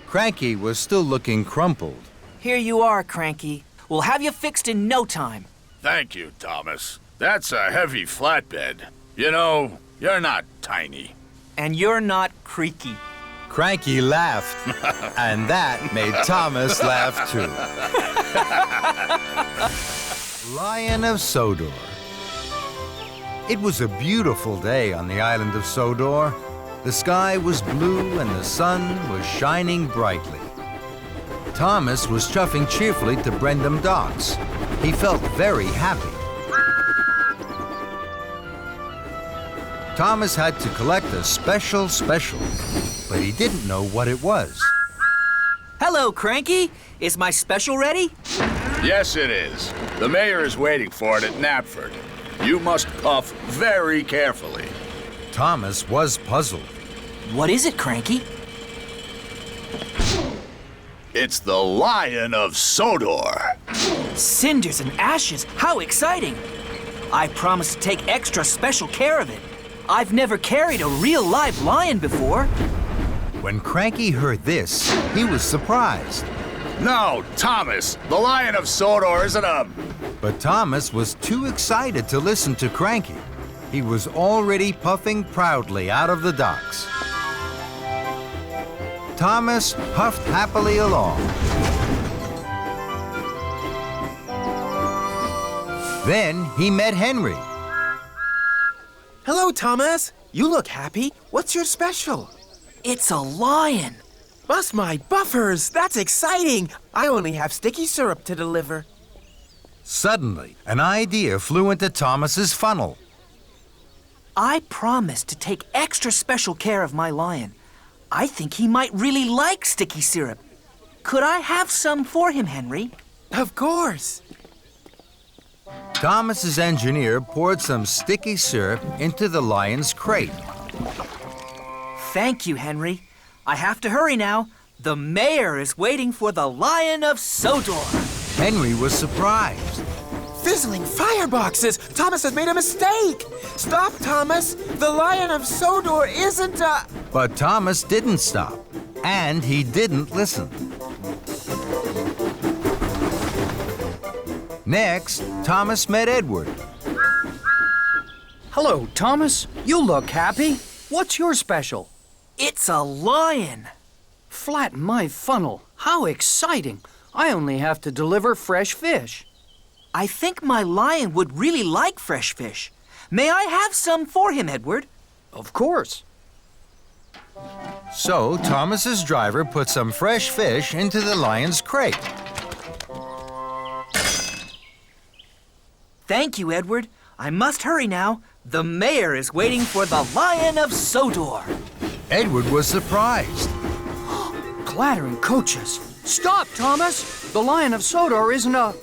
Cranky was still looking crumpled. Here you are, Cranky. We'll have you fixed in no time. Thank you, Thomas. That's a heavy flatbed. You know, you're not tiny. And you're not creaky. Cranky laughed, and that made Thomas laugh too. Lion of Sodor. It was a beautiful day on the island of Sodor. The sky was blue and the sun was shining brightly. Thomas was chuffing cheerfully to Brendam Docks. He felt very happy. Thomas had to collect a special, but he didn't know what it was. Hello, Cranky. Is my special ready? Yes, it is. The mayor is waiting for it at Knapford. You must puff very carefully. Thomas was puzzled. What is it, Cranky? It's the Lion of Sodor. Cinders and ashes. How exciting. I promise to take extra special care of it. I've never carried a real live lion before. When Cranky heard this, he was surprised. No, Thomas, the Lion of Sodor isn't a... But Thomas was too excited to listen to Cranky. He was already puffing proudly out of the docks. Thomas puffed happily along. Then he met Henry. Hello, Thomas. You look happy. What's your special? It's a lion. Bust my buffers. That's exciting. I only have sticky syrup to deliver. Suddenly, an idea flew into Thomas's funnel. I promised to take extra special care of my lion. I think he might really like sticky syrup. Could I have some for him, Henry? Of course. Thomas's engineer poured some sticky syrup into the lion's crate. Thank you, Henry. I have to hurry now. The mayor is waiting for the Lion of Sodor. Henry was surprised. Fizzling fireboxes! Thomas has made a mistake! Stop, Thomas! The Lion of Sodor isn't a... But Thomas didn't stop, and he didn't listen. Next, Thomas met Edward. Hello, Thomas. You look happy. What's your special? It's a lion. Flatten my funnel. How exciting. I only have to deliver fresh fish. I think my lion would really like fresh fish. May I have some for him, Edward? Of course. So Thomas's driver put some fresh fish into the lion's crate. Thank you, Edward. I must hurry now. The mayor is waiting for the Lion of Sodor. Edward was surprised. Clattering coaches. Stop, Thomas! The Lion of Sodor isn't a...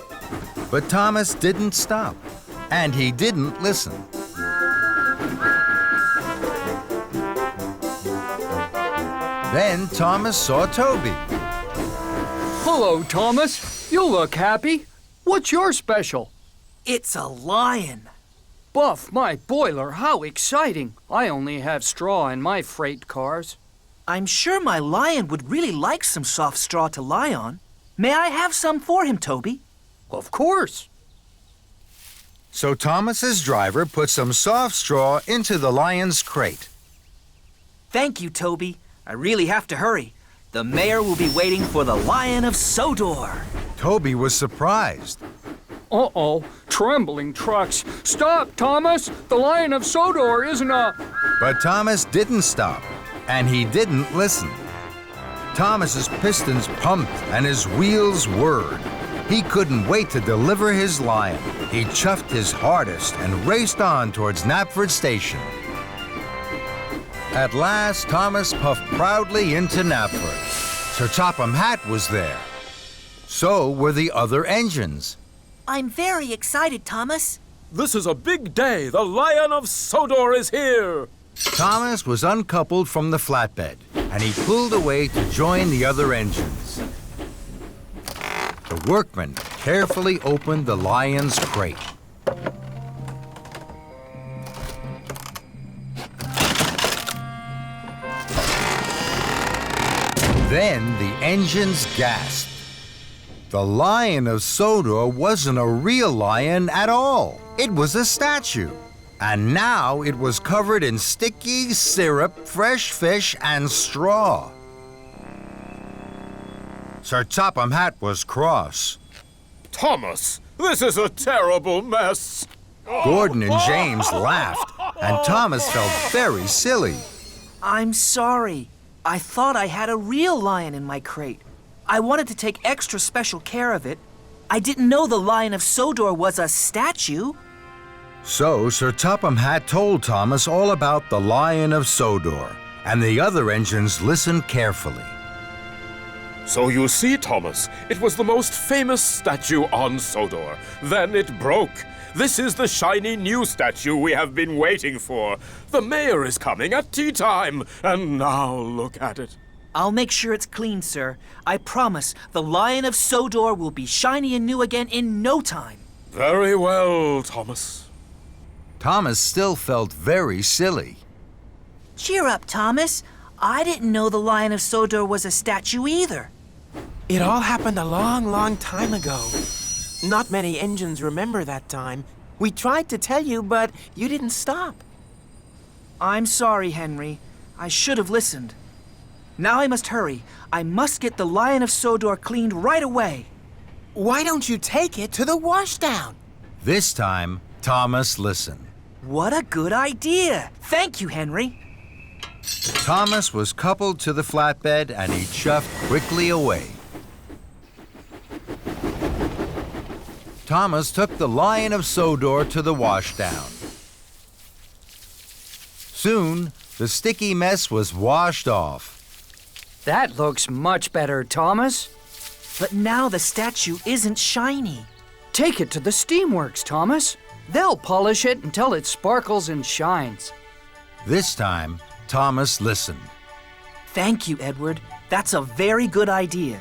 But Thomas didn't stop, and he didn't listen. Then Thomas saw Toby. Hello, Thomas. You look happy. What's your special? It's a lion. Buff, my boiler, how exciting. I only have straw in my freight cars. I'm sure my lion would really like some soft straw to lie on. May I have some for him, Toby? Of course. So Thomas's driver put some soft straw into the lion's crate. Thank you, Toby. I really have to hurry. The mayor will be waiting for the Lion of Sodor. Toby was surprised. Uh-oh, trembling trucks. Stop, Thomas! The Lion of Sodor isn't a... But Thomas didn't stop, and he didn't listen. Thomas's pistons pumped and his wheels whirred. He couldn't wait to deliver his lion. He chuffed his hardest and raced on towards Knapford Station. At last, Thomas puffed proudly into Knapford. Sir Topham Hatt was there. So were the other engines. I'm very excited, Thomas. This is a big day. The Lion of Sodor is here. Thomas was uncoupled from the flatbed, and he pulled away to join the other engines. The workman carefully opened the lion's crate. Then the engines gasped. The Lion of Sodor wasn't a real lion at all. It was a statue. And now it was covered in sticky syrup, fresh fish, and straw. Sir Topham Hatt was cross. Thomas, this is a terrible mess. Gordon and James laughed, and Thomas felt very silly. I'm sorry. I thought I had a real lion in my crate. I wanted to take extra special care of it. I didn't know the Lion of Sodor was a statue. So Sir Topham Hatt told Thomas all about the Lion of Sodor, and the other engines listened carefully. So you see, Thomas, it was the most famous statue on Sodor. Then it broke. This is the shiny new statue we have been waiting for. The mayor is coming at tea time, and now look at it. I'll make sure it's clean, sir. I promise the Lion of Sodor will be shiny and new again in no time. Very well, Thomas. Thomas still felt very silly. Cheer up, Thomas. I didn't know the Lion of Sodor was a statue either. It all happened a long, long time ago. Not many engines remember that time. We tried to tell you, but you didn't stop. I'm sorry, Henry. I should have listened. Now I must hurry. I must get the Lion of Sodor cleaned right away. Why don't you take it to the washdown? This time, Thomas listened. What a good idea. Thank you, Henry. Thomas was coupled to the flatbed, and he chuffed quickly away. Thomas took the Lion of Sodor to the washdown. Soon, the sticky mess was washed off. That looks much better, Thomas. But now the statue isn't shiny. Take it to the steamworks, Thomas. They'll polish it until it sparkles and shines. This time, Thomas listened. Thank you, Edward. That's a very good idea.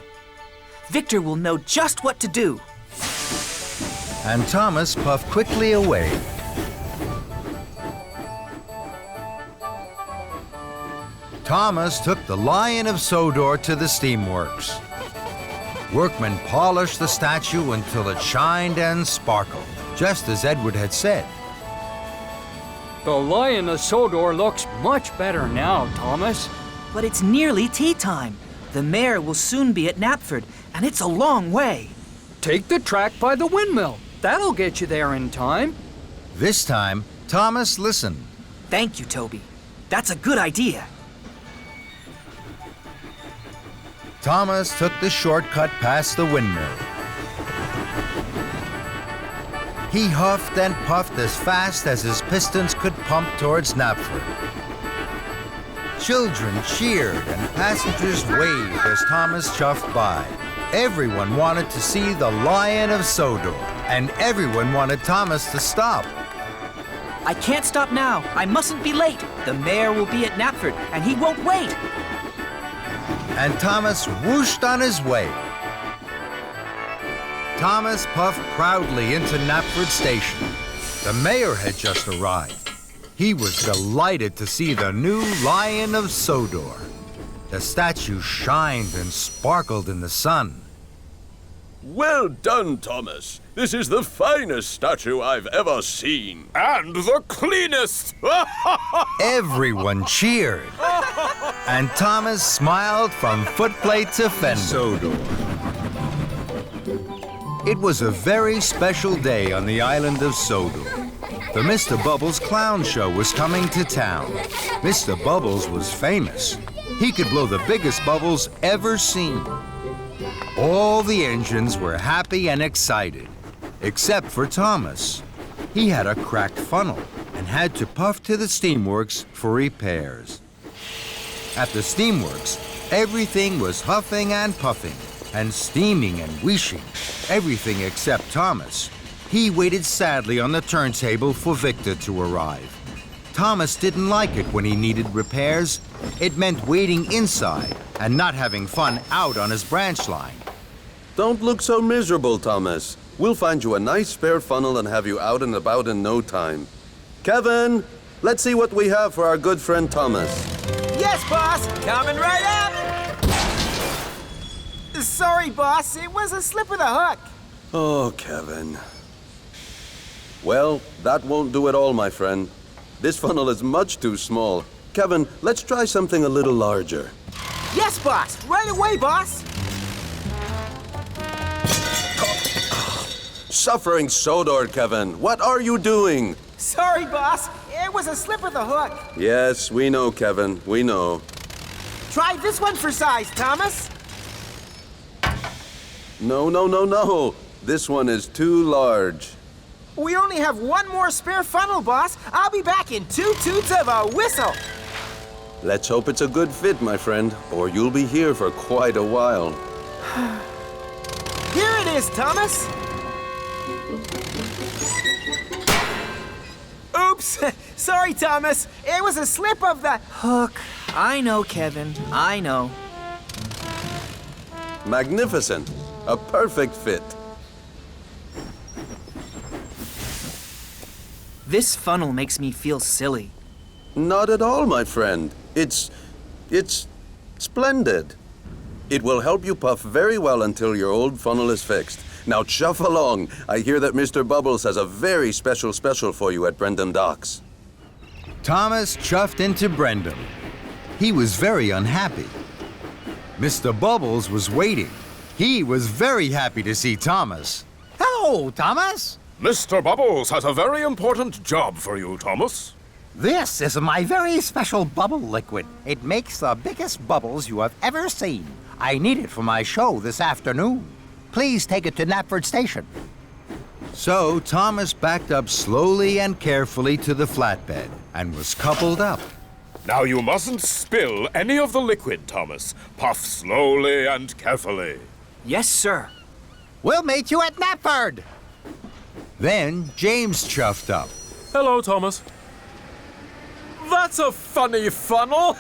Victor will know just what to do. And Thomas puffed quickly away. Thomas took the Lion of Sodor to the steamworks. Workmen polished the statue until it shined and sparkled, just as Edward had said. The Lion of Sodor looks much better now, Thomas. But it's nearly tea time. The mayor will soon be at Knapford, and it's a long way. Take the track by the windmill. That'll get you there in time. This time, Thomas listened. Thank you, Toby. That's a good idea. Thomas took the shortcut past the windmill. He huffed and puffed as fast as his pistons could pump towards Knapford. Children cheered and passengers waved as Thomas chuffed by. Everyone wanted to see the Lion of Sodor, and everyone wanted Thomas to stop. I can't stop now. I mustn't be late. The mayor will be at Knapford, and he won't wait. And Thomas whooshed on his way. Thomas puffed proudly into Knapford Station. The mayor had just arrived. He was delighted to see the new Lion of Sodor. The statue shined and sparkled in the sun. Well done, Thomas. This is the finest statue I've ever seen. And the cleanest! Everyone cheered. And Thomas smiled from footplate to fender. Sodor. It was a very special day on the island of Sodor. The Mr. Bubbles clown show was coming to town. Mr. Bubbles was famous. He could blow the biggest bubbles ever seen. All the engines were happy and excited, except for Thomas. He had a cracked funnel and had to puff to the steamworks for repairs. At the steamworks, everything was huffing and puffing, and steaming and wheeshing, everything except Thomas. He waited sadly on the turntable for Victor to arrive. Thomas didn't like it when he needed repairs. It meant waiting inside and not having fun out on his branch line. Don't look so miserable, Thomas. We'll find you a nice spare funnel and have you out and about in no time. Kevin, let's see what we have for our good friend Thomas. Yes, boss. Coming right up. Sorry, boss. It was a slip of the hook. Oh, Kevin. Well, that won't do at all, my friend. This funnel is much too small. Kevin, let's try something a little larger. Yes, boss. Right away, boss. Suffering Sodor, Kevin. What are you doing? Sorry, boss. It was a slip of the hook. Yes, we know, Kevin. We know. Try this one for size, Thomas. No, no, no, no. This one is too large. We only have one more spare funnel, boss. I'll be back in 2 toots of a whistle. Let's hope it's a good fit, my friend, or you'll be here for quite a while. Here it is, Thomas. Oops. Sorry, Thomas. It was a slip of the Hook. I know, Kevin. I know. Magnificent. A perfect fit. This funnel makes me feel silly. Not at all, my friend. It's splendid. It will help you puff very well until your old funnel is fixed. Now chuff along. I hear that Mr. Bubbles has a very special for you at Brendam Docks. Thomas chuffed into Brendam. He was very unhappy. Mr. Bubbles was waiting. He was very happy to see Thomas. Hello, Thomas. Mr. Bubbles has a very important job for you, Thomas. This is my very special bubble liquid. It makes the biggest bubbles you have ever seen. I need it for my show this afternoon. Please take it to Knapford Station. So Thomas backed up slowly and carefully to the flatbed and was coupled up. Now you mustn't spill any of the liquid, Thomas. Puff slowly and carefully. Yes, sir. We'll meet you at Knapford. Then James chuffed up. Hello, Thomas. That's a funny funnel.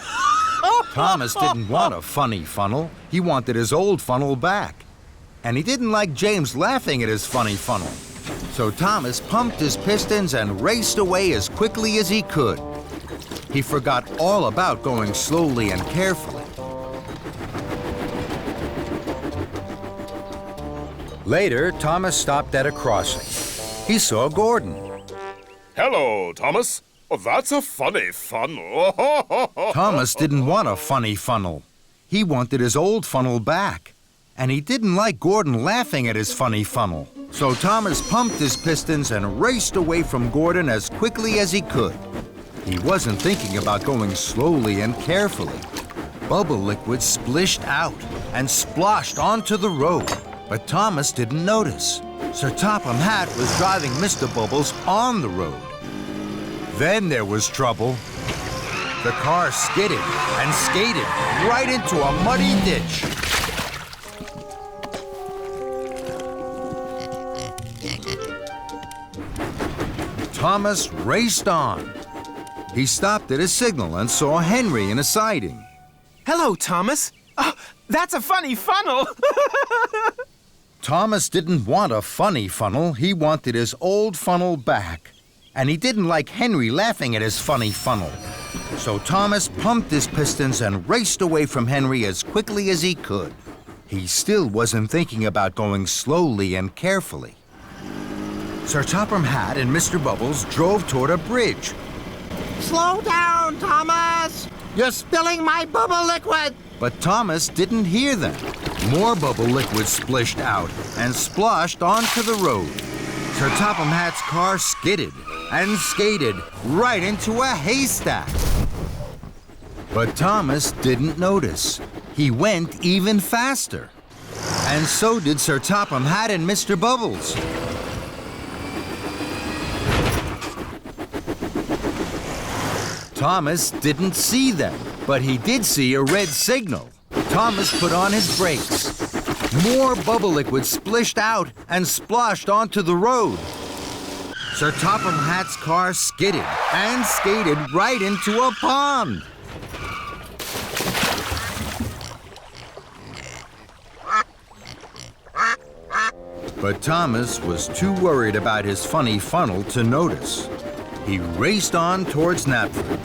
Thomas didn't want a funny funnel. He wanted his old funnel back. And he didn't like James laughing at his funny funnel. So Thomas pumped his pistons and raced away as quickly as he could. He forgot all about going slowly and carefully. Later, Thomas stopped at a crossing. He saw Gordon. Hello, Thomas. Oh, that's a funny funnel. Thomas didn't want a funny funnel. He wanted his old funnel back. And he didn't like Gordon laughing at his funny funnel. So Thomas pumped his pistons and raced away from Gordon as quickly as he could. He wasn't thinking about going slowly and carefully. Bubble liquid splished out and sploshed onto the road. But Thomas didn't notice. Sir Topham Hatt was driving Mr. Bubbles on the road. Then there was trouble. The car skidded and skated right into a muddy ditch. Thomas raced on. He stopped at a signal and saw Henry in a siding. Hello, Thomas. Oh, that's a funny funnel. Thomas didn't want a funny funnel. He wanted his old funnel back. And he didn't like Henry laughing at his funny funnel. So Thomas pumped his pistons and raced away from Henry as quickly as he could. He still wasn't thinking about going slowly and carefully. Sir Topham Hatt and Mr. Bubbles drove toward a bridge. Slow down, Thomas! You're spilling my bubble liquid! But Thomas didn't hear them. More bubble liquid splished out and splashed onto the road. Sir Topham Hatt's car skidded and skated right into a haystack. But Thomas didn't notice. He went even faster. And so did Sir Topham Hatt and Mr. Bubbles. Thomas didn't see them, but he did see a red signal. Thomas put on his brakes. More bubble liquid splished out and splashed onto the road. Sir Topham Hatt's car skidded and skated right into a pond. But Thomas was too worried about his funny funnel to notice. He raced on towards Knapford.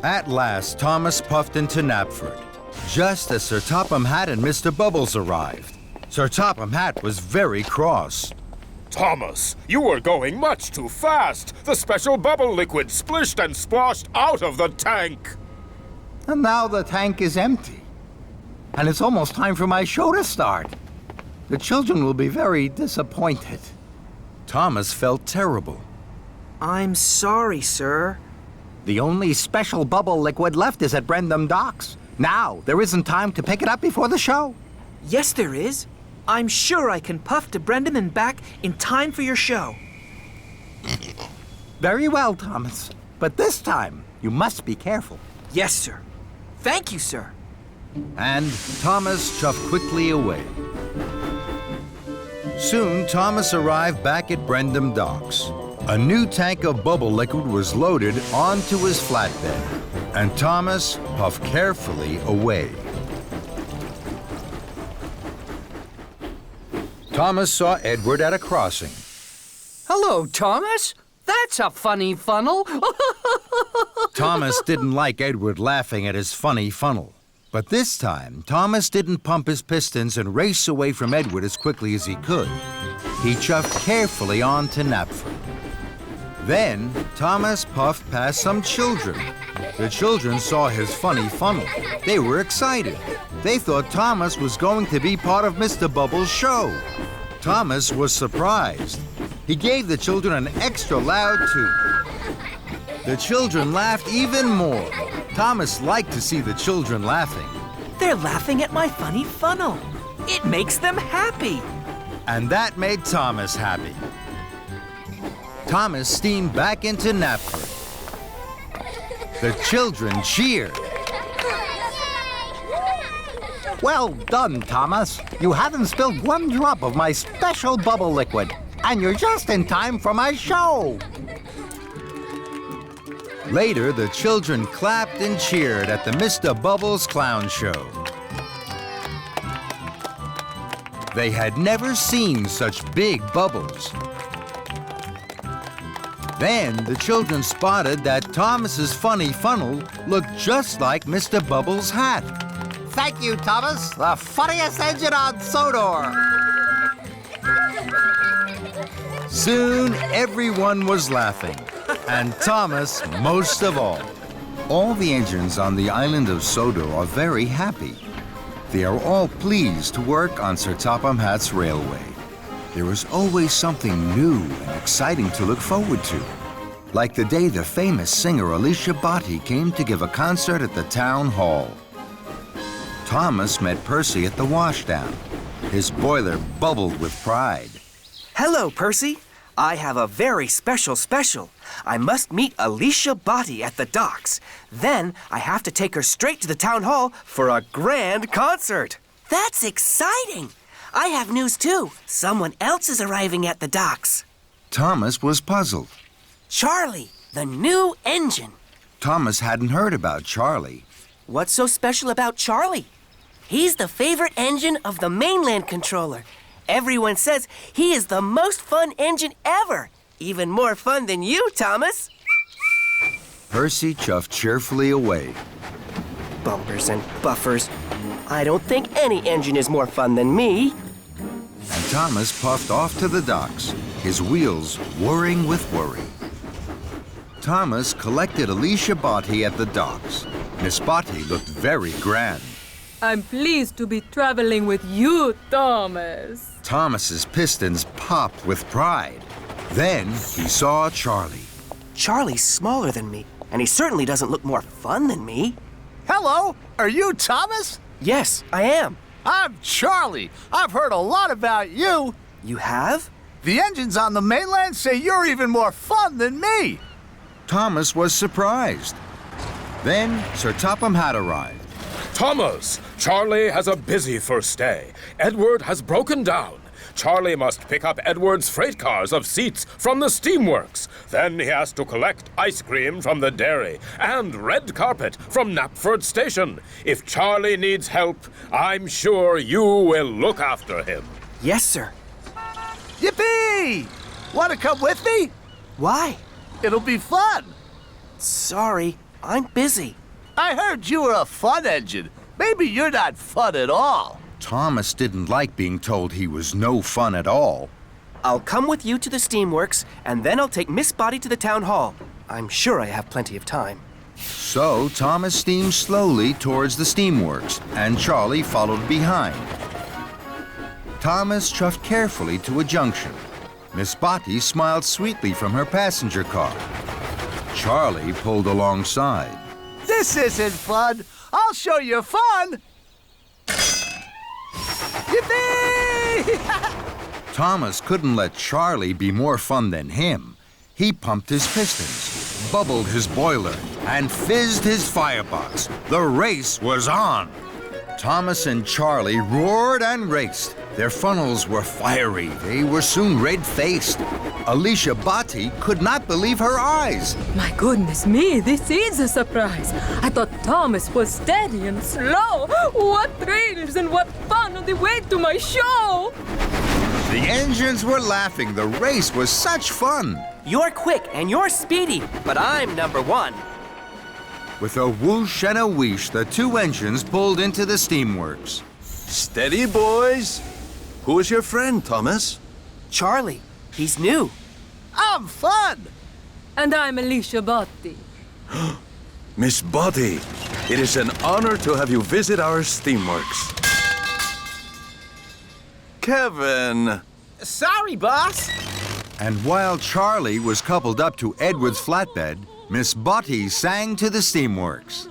At last, Thomas puffed into Knapford, just as Sir Topham Hatt and Mr. Bubbles arrived. Sir Topham Hatt was very cross. Thomas, you were going much too fast. The special bubble liquid splished and splashed out of the tank. And now the tank is empty. And it's almost time for my show to start. The children will be very disappointed. Thomas felt terrible. I'm sorry, sir. The only special bubble liquid left is at Brendam Docks. Now, there isn't time to pick it up before the show. Yes, there is. I'm sure I can puff to Brendam and back in time for your show. Very well, Thomas. But this time, you must be careful. Yes, sir. Thank you, sir. And Thomas chuffed quickly away. Soon, Thomas arrived back at Brendam Docks. A new tank of bubble liquid was loaded onto his flatbed, and Thomas puffed carefully away. Thomas saw Edward at a crossing. Hello, Thomas. That's a funny funnel. Thomas didn't like Edward laughing at his funny funnel. But this time, Thomas didn't pump his pistons and race away from Edward as quickly as he could. He chuffed carefully on to Knapford. Then, Thomas puffed past some children. The children saw his funny funnel. They were excited. They thought Thomas was going to be part of Mr. Bubbles' show. Thomas was surprised. He gave the children an extra loud toot. The children laughed even more. Thomas liked to see the children laughing. They're laughing at my funny funnel. It makes them happy. And that made Thomas happy. Thomas steamed back into Knapford. The children cheered. Well done, Thomas. You haven't spilled one drop of my special bubble liquid. And you're just in time for my show. Later, the children clapped and cheered at the Mr. Bubbles Clown Show. They had never seen such big bubbles. Then the children spotted that Thomas's funny funnel looked just like Mr. Bubbles' hat. Thank you, Thomas. The funniest engine on Sodor. Soon, everyone was laughing, and Thomas most of all. All the engines on the island of Sodor are very happy. They are all pleased to work on Sir Topham Hatt's railway. There is always something new and exciting to look forward to. Like the day the famous singer Alicia Botti came to give a concert at the town hall. Thomas met Percy at the washdown. His boiler bubbled with pride. Hello, Percy. I have a very special. I must meet Alicia Botti at the docks. Then I have to take her straight to the town hall for a grand concert. That's exciting! I have news too. Someone else is arriving at the docks. Thomas was puzzled. Charlie, the new engine. Thomas hadn't heard about Charlie. What's so special about Charlie? He's the favorite engine of the mainland controller. Everyone says he is the most fun engine ever. Even more fun than you, Thomas. Percy chuffed cheerfully away. Bumpers and buffers. I don't think any engine is more fun than me. And Thomas puffed off to the docks, his wheels whirring with worry. Thomas collected Alicia Botti at the docks. Miss Botti looked very grand. I'm pleased to be traveling with you, Thomas. Thomas's pistons popped with pride. Then he saw Charlie. Charlie's smaller than me, and he certainly doesn't look more fun than me. Hello, are you Thomas? Yes, I am. I'm Charlie. I've heard a lot about you. You have? The engines on the mainland say you're even more fun than me. Thomas was surprised. Then Sir Topham Hatt arrived. Thomas, Charlie has a busy first day. Edward has broken down. Charlie must pick up Edward's freight cars of seats from the steamworks. Then he has to collect ice cream from the dairy and red carpet from Knapford Station. If Charlie needs help, I'm sure you will look after him. Yes, sir. Yippee! Want to come with me? Why? It'll be fun. Sorry, I'm busy. I heard you were a fun engine. Maybe you're not fun at all. Thomas didn't like being told he was no fun at all. I'll come with you to the steamworks, and then I'll take Miss Botti to the town hall. I'm sure I have plenty of time. So Thomas steamed slowly towards the steamworks, and Charlie followed behind. Thomas chuffed carefully to a junction. Miss Botti smiled sweetly from her passenger car. Charlie pulled alongside. This isn't fun. I'll show you fun. Yippee! Thomas couldn't let Charlie be more fun than him. He pumped his pistons, bubbled his boiler, and fizzed his firebox. The race was on. Thomas and Charlie roared and raced. Their funnels were fiery. They were soon red-faced. Alicia Botti could not believe her eyes. My goodness me, this is a surprise. I thought Thomas was steady and slow. What thrills and what fun on the way to my show! The engines were laughing. The race was such fun. You're quick and you're speedy, but I'm number one. With a whoosh and a wheesh, the two engines pulled into the steamworks. Steady, boys. Who is your friend, Thomas? Charlie. He's new. I'm fun. And I'm Alicia Botti. Miss Botti, it is an honor to have you visit our steamworks. Kevin. Sorry, boss. And while Charlie was coupled up to Edward's flatbed, Miss Botti sang to the steamworks.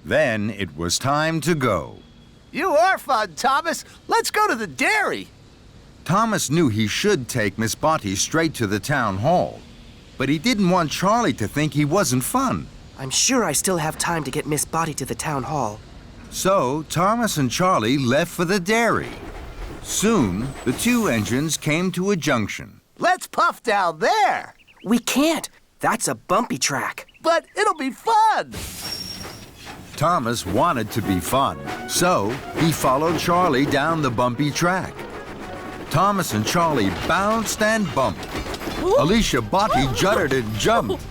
Then it was time to go. You are fun, Thomas. Let's go to the dairy. Thomas knew he should take Miss Botti straight to the town hall, but he didn't want Charlie to think he wasn't fun. I'm sure I still have time to get Miss Botti to the town hall. So Thomas and Charlie left for the dairy. Soon, the two engines came to a junction. Let's puff down there. We can't. That's a bumpy track. But it'll be fun. Thomas wanted to be fun, so he followed Charlie down the bumpy track. Thomas and Charlie bounced and bumped. Alicia Botti juddered and jumped.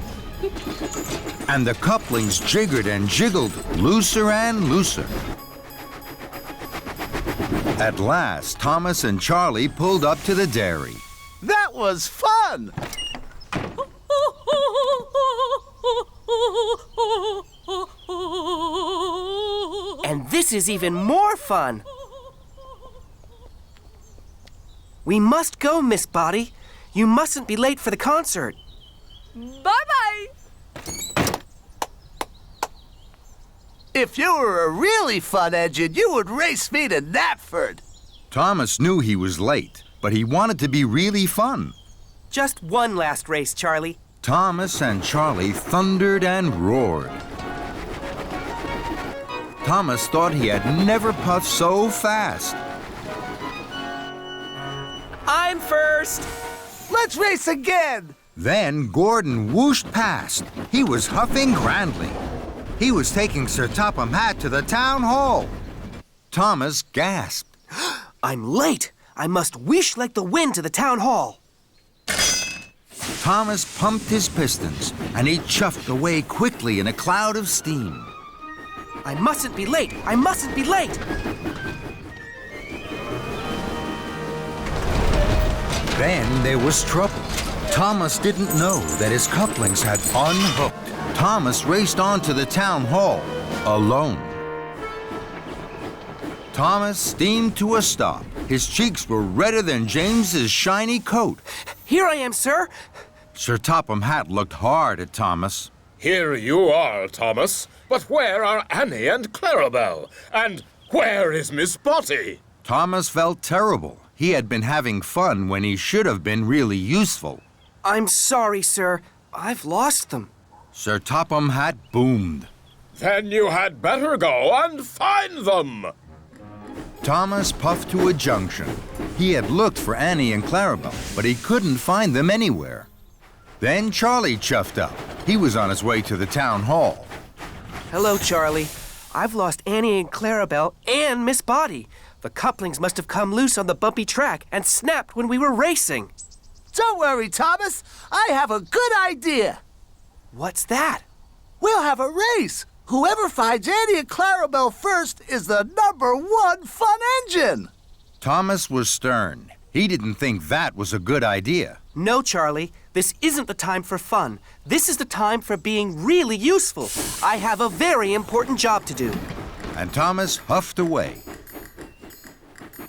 And the couplings jiggered and jiggled, looser and looser. At last, Thomas and Charlie pulled up to the dairy. That was fun! And this is even more fun. We must go, Miss Botti. You mustn't be late for the concert. Bye-bye! If you were a really fun engine, you would race me to Knapford. Thomas knew he was late, but he wanted to be really fun. Just one last race, Charlie. Thomas and Charlie thundered and roared. Thomas thought he had never puffed so fast. I'm first. Let's race again. Then Gordon whooshed past. He was huffing grandly. He was taking Sir Topham Hatt to the town hall. Thomas gasped. I'm late. I must whoosh like the wind to the town hall. Thomas pumped his pistons, and he chuffed away quickly in a cloud of steam. I mustn't be late. I mustn't be late. Then there was trouble. Thomas didn't know that his couplings had unhooked. Thomas raced on to the town hall, alone. Thomas steamed to a stop. His cheeks were redder than James's shiny coat. Here I am, sir. Sir Topham Hatt looked hard at Thomas. Here you are, Thomas. But where are Annie and Clarabelle? And where is Miss Botty? Thomas felt terrible. He had been having fun when he should have been really useful. I'm sorry, sir. I've lost them. Sir Topham Hatt boomed. Then you had better go and find them. Thomas puffed to a junction. He had looked for Annie and Clarabelle, but he couldn't find them anywhere. Then Charlie chuffed up. He was on his way to the town hall. Hello, Charlie. I've lost Annie and Clarabelle and Miss Botty. The couplings must have come loose on the bumpy track and snapped when we were racing. Don't worry, Thomas. I have a good idea. What's that? We'll have a race. Whoever finds Annie and Clarabelle first is the #1 fun engine. Thomas was stern. He didn't think that was a good idea. No, Charlie. This isn't the time for fun. This is the time for being really useful. I have a very important job to do. And Thomas huffed away.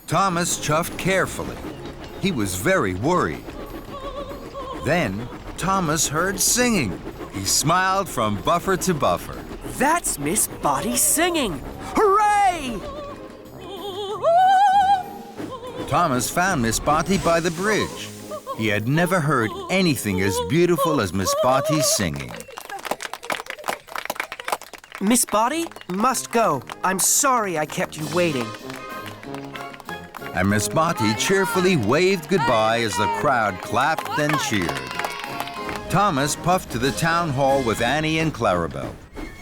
Thomas chuffed carefully. He was very worried. Then Thomas heard singing. He smiled from buffer to buffer. That's Miss Botty singing! Hooray! Thomas found Miss Botty by the bridge. He had never heard anything as beautiful as Miss Botty's singing. Miss Botty must go. I'm sorry I kept you waiting. And Miss Botty cheerfully waved goodbye as the crowd clapped and cheered. Thomas puffed to the town hall with Annie and Clarabelle.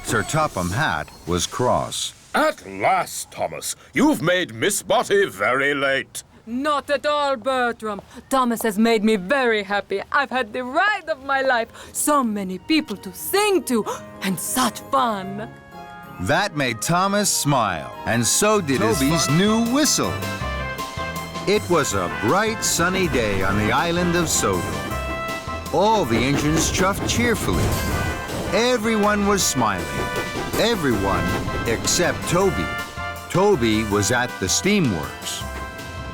Sir Topham Hatt was cross. At last, Thomas. You've made Miss Botty very late. Not at all, Bertram. Thomas has made me very happy. I've had the ride of my life. So many people to sing to, and such fun. That made Thomas smile, and so did Toby's new whistle. It was a bright, sunny day on the island of Sodor. All the engines chuffed cheerfully. Everyone was smiling. Everyone except Toby. Toby was at the steamworks.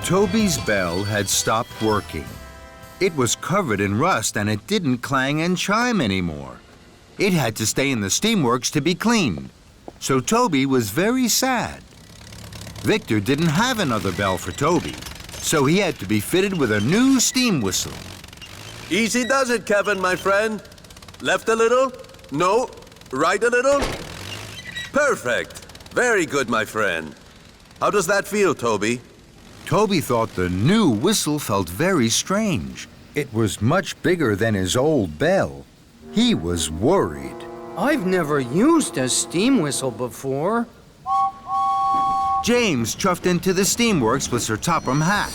Toby's bell had stopped working. It was covered in rust and it didn't clang and chime anymore. It had to stay in the steamworks to be cleaned. So Toby was very sad. Victor didn't have another bell for Toby, so he had to be fitted with a new steam whistle. Easy does it, Kevin, my friend. Left a little? No. Right a little? Perfect. Very good, my friend. How does that feel, Toby? Toby thought the new whistle felt very strange. It was much bigger than his old bell. He was worried. I've never used a steam whistle before. James chuffed into the steamworks with Sir Topham Hatt.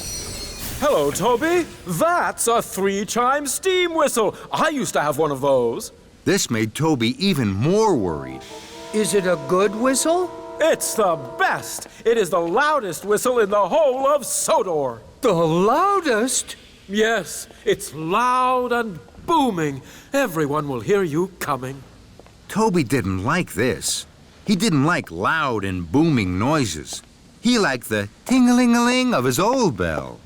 Hello, Toby. That's a 3-chime steam whistle. I used to have one of those. This made Toby even more worried. Is it a good whistle? It's the best. It is the loudest whistle in the whole of Sodor. The loudest? Yes, it's loud and booming. Everyone will hear you coming. Toby didn't like this. He didn't like loud and booming noises. He liked the ting-a-ling-a-ling of his old bell.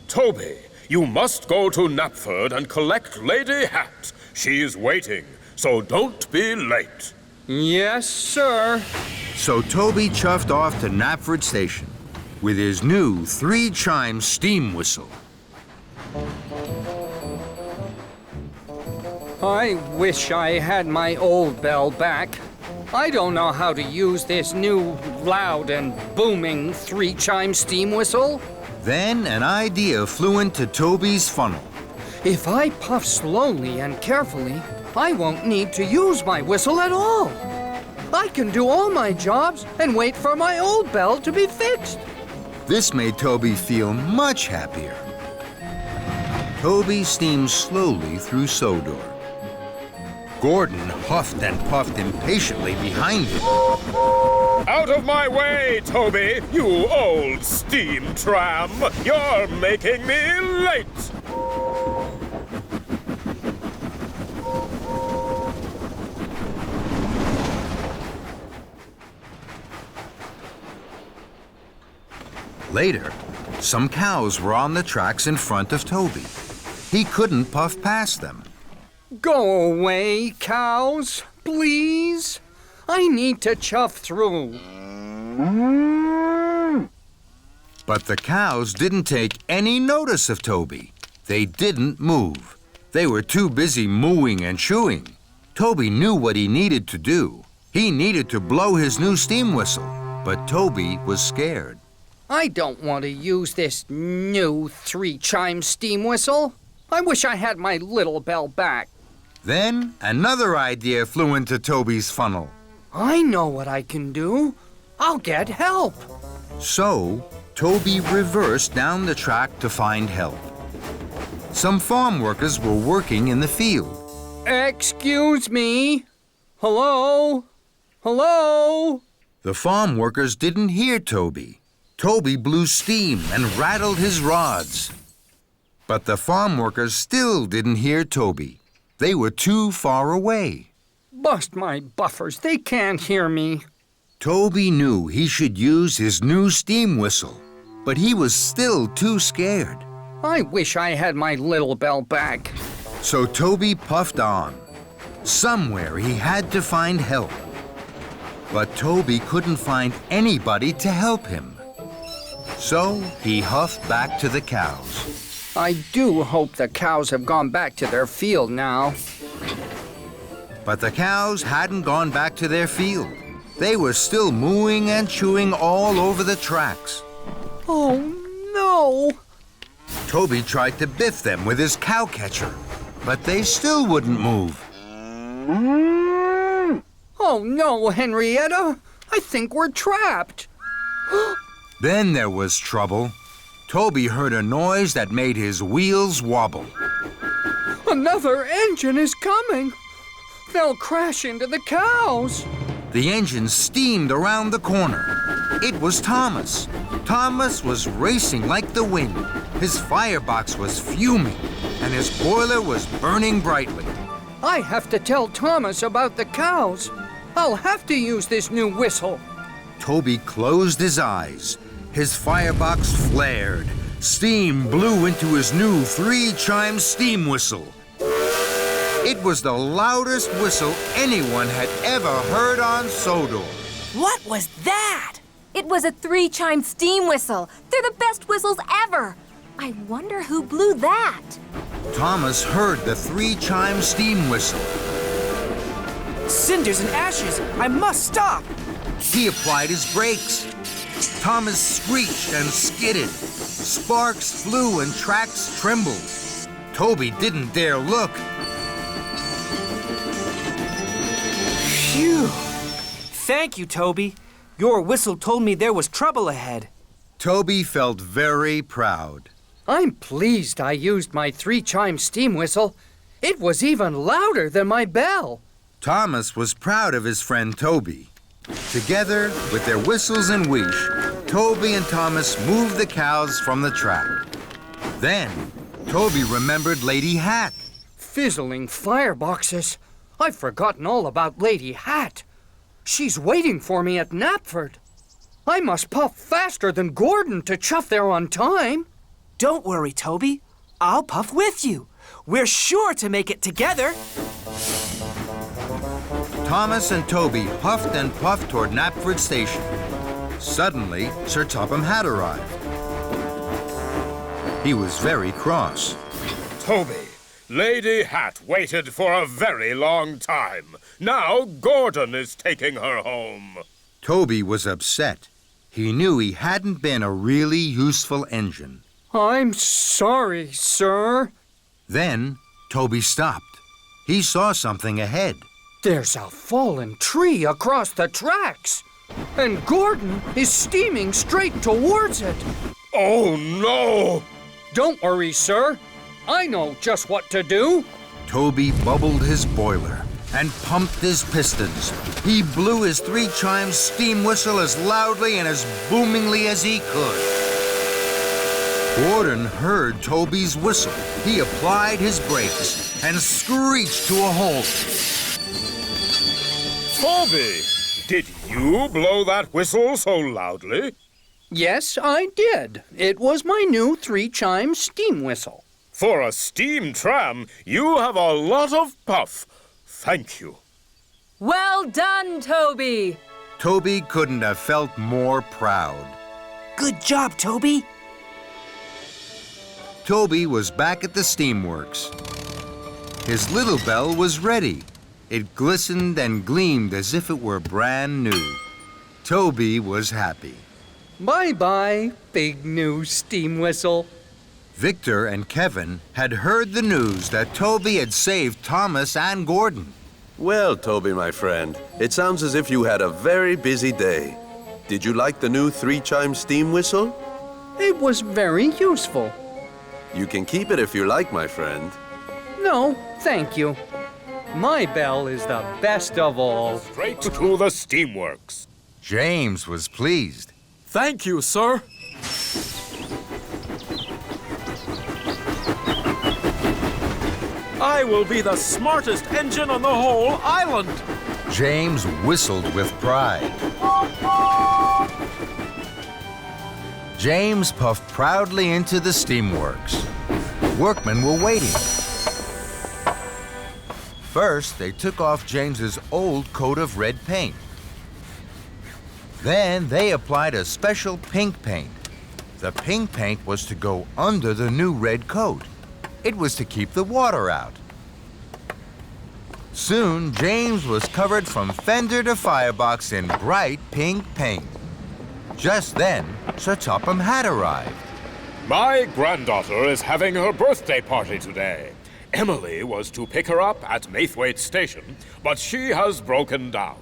Toby, you must go to Knapford and collect Lady Hatt. She is waiting, so don't be late. Yes, sir. So Toby chuffed off to Knapford Station with his new 3-chime steam whistle. I wish I had my old bell back. I don't know how to use this new loud and booming 3-chime steam whistle. Then an idea flew into Toby's funnel. If I puff slowly and carefully, I won't need to use my whistle at all. I can do all my jobs and wait for my old bell to be fixed. This made Toby feel much happier. Toby steamed slowly through Sodor. Gordon huffed and puffed impatiently behind him. Out of my way, Toby, you old steam tram! You're making me late! Later, some cows were on the tracks in front of Toby. He couldn't puff past them. Go away, cows, please. I need to chuff through. But the cows didn't take any notice of Toby. They didn't move. They were too busy mooing and chewing. Toby knew what he needed to do. He needed to blow his new steam whistle, but Toby was scared. I don't want to use this new 3-chime steam whistle. I wish I had my little bell back. Then another idea flew into Toby's funnel. I know what I can do. I'll get help. So, Toby reversed down the track to find help. Some farm workers were working in the field. Excuse me. Hello? Hello? The farm workers didn't hear Toby. Toby blew steam and rattled his rods. But the farm workers still didn't hear Toby. They were too far away. Bust my buffers, they can't hear me. Toby knew he should use his new steam whistle, but he was still too scared. I wish I had my little bell back. So Toby puffed on. Somewhere he had to find help. But Toby couldn't find anybody to help him. So he huffed back to the cows. I do hope the cows have gone back to their field now. But the cows hadn't gone back to their field. They were still mooing and chewing all over the tracks. Oh, no! Toby tried to biff them with his cow catcher, but they still wouldn't move. Oh, no, Henrietta! I think we're trapped. Then there was trouble. Toby heard a noise that made his wheels wobble. Another engine is coming. They'll crash into the cows. The engine steamed around the corner. It was Thomas. Thomas was racing like the wind. His firebox was fuming, and his boiler was burning brightly. I have to tell Thomas about the cows. I'll have to use this new whistle. Toby closed his eyes. His firebox flared. Steam blew into his new 3-chime steam whistle. It was the loudest whistle anyone had ever heard on Sodor. What was that? It was a 3-chime steam whistle. They're the best whistles ever. I wonder who blew that. Thomas heard the 3-chime steam whistle. Cinders and ashes! I must stop! He applied his brakes. Thomas screeched and skidded. Sparks flew and tracks trembled. Toby didn't dare look. Phew! Thank you, Toby. Your whistle told me there was trouble ahead. Toby felt very proud. I'm pleased I used my 3-chime steam whistle. It was even louder than my bell. Thomas was proud of his friend Toby. Together, with their whistles and wish, Toby and Thomas moved the cows from the track. Then, Toby remembered Lady Hatt. Fizzling fireboxes. I've forgotten all about Lady Hatt. She's waiting for me at Knapford. I must puff faster than Gordon to chuff there on time. Don't worry, Toby. I'll puff with you. We're sure to make it together. Thomas and Toby puffed and puffed toward Knapford Station. Suddenly, Sir Topham Hatt arrived. He was very cross. Toby, Lady Hatt waited for a very long time. Now Gordon is taking her home. Toby was upset. He knew he hadn't been a really useful engine. I'm sorry, sir. Then, Toby stopped. He saw something ahead. There's a fallen tree across the tracks. And Gordon is steaming straight towards it. Oh, no! Don't worry, sir. I know just what to do. Toby bubbled his boiler and pumped his pistons. He blew his 3-chime steam whistle as loudly and as boomingly as he could. Gordon heard Toby's whistle. He applied his brakes and screeched to a halt. Toby, did you blow that whistle so loudly? Yes, I did. It was my new 3-chime steam whistle. For a steam tram, you have a lot of puff. Thank you. Well done, Toby. Toby couldn't have felt more proud. Good job, Toby. Toby was back at the steamworks. His little bell was ready. It glistened and gleamed as if it were brand new. Toby was happy. Bye-bye, big new steam whistle. Victor and Kevin had heard the news that Toby had saved Thomas and Gordon. Well, Toby, my friend, it sounds as if you had a very busy day. Did you like the new 3-chime steam whistle? It was very useful. You can keep it if you like, my friend. No, thank you. My bell is the best of all. Straight to the steamworks. James was pleased. Thank you, sir. I will be the smartest engine on the whole island. James whistled with pride. James puffed proudly into the steamworks. Workmen were waiting. First, they took off James's old coat of red paint. Then they applied a special pink paint. The pink paint was to go under the new red coat. It was to keep the water out. Soon, James was covered from fender to firebox in bright pink paint. Just then, Sir Topham Hatt arrived. My granddaughter is having her birthday party today. Emily was to pick her up at Maithwaite Station, but she has broken down.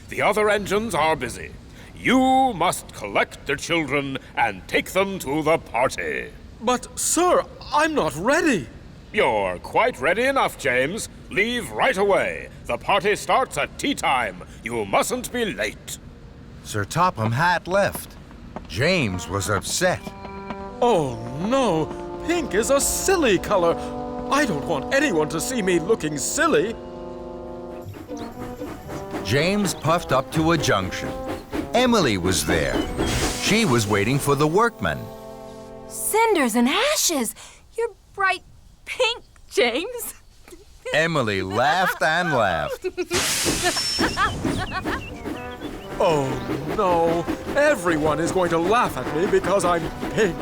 The other engines are busy. You must collect the children and take them to the party. But, sir, I'm not ready. You're quite ready enough, James. Leave right away. The party starts at tea time. You mustn't be late. Sir Topham Hatt left. James was upset. Oh, no. Pink is a silly color. I don't want anyone to see me looking silly. James puffed up to a junction. Emily was there. She was waiting for the workmen. Cinders and ashes! You're bright pink, James. Emily laughed and laughed. Oh, no. Everyone is going to laugh at me because I'm pink.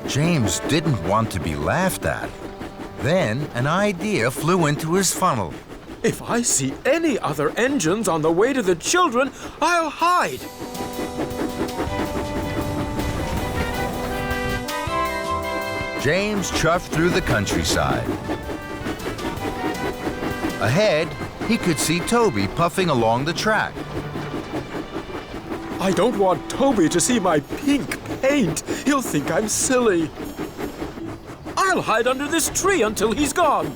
James didn't want to be laughed at. Then an idea flew into his funnel. If I see any other engines on the way to the children, I'll hide. James chuffed through the countryside. Ahead, he could see Toby puffing along the track. I don't want Toby to see my pink paint. He'll think I'm silly. I'll hide under this tree until he's gone.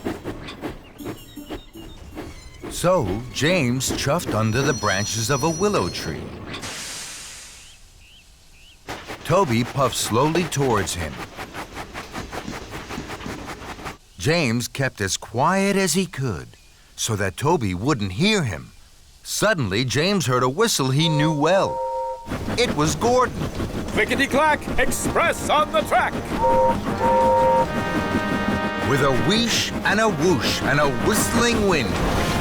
So, James chuffed under the branches of a willow tree. Toby puffed slowly towards him. James kept as quiet as he could, so that Toby wouldn't hear him. Suddenly, James heard a whistle he knew well. It was Gordon. Clickety-clack, express on the track. With a wheesh and a whoosh and a whistling wind,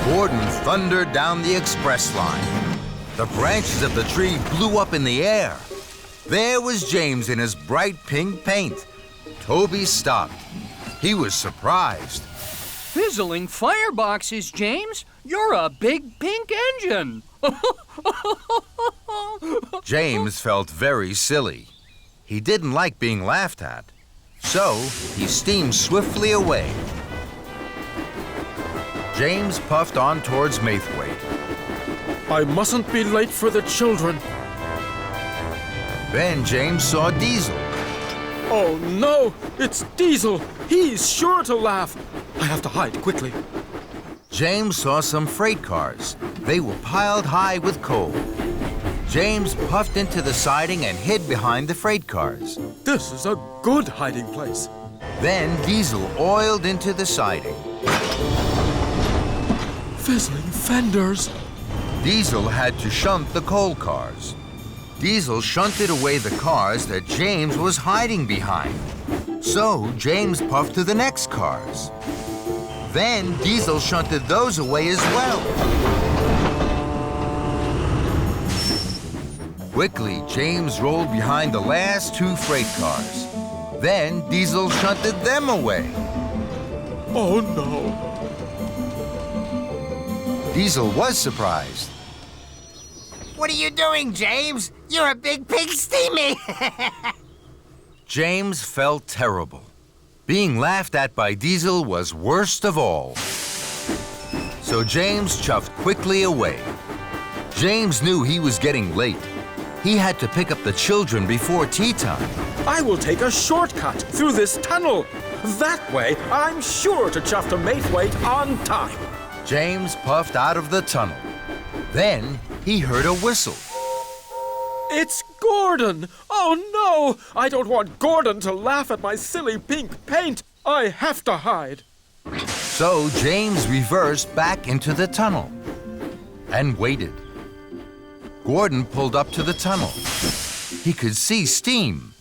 Gordon thundered down the express line. The branches of the tree blew up in the air. There was James in his bright pink paint. Toby stopped. He was surprised. Fizzling fireboxes, James? You're a big pink engine. James felt very silly. He didn't like being laughed at. So he steamed swiftly away. James puffed on towards Maithwaite. I mustn't be late for the children. Then James saw Diesel. Oh no, it's Diesel. He's sure to laugh. I have to hide quickly. James saw some freight cars. They were piled high with coal. James puffed into the siding and hid behind the freight cars. This is a good hiding place. Then Diesel oiled into the siding. Fizzling fenders. Diesel had to shunt the coal cars. Diesel shunted away the cars that James was hiding behind. So James puffed to the next cars. Then Diesel shunted those away as well. Quickly, James rolled behind the last two freight cars. Then Diesel shunted them away. Oh no. Diesel was surprised. What are you doing, James? You're a big pig steamy. James felt terrible. Being laughed at by Diesel was worst of all. So James chuffed quickly away. James knew he was getting late. He had to pick up the children before tea time. I will take a shortcut through this tunnel. That way, I'm sure to chuff to Maithwaite on time. James puffed out of the tunnel. Then he heard a whistle. It's Gordon! Oh no! I don't want Gordon to laugh at my silly pink paint. I have to hide. So James reversed back into the tunnel and waited. Gordon pulled up to the tunnel. He could see steam.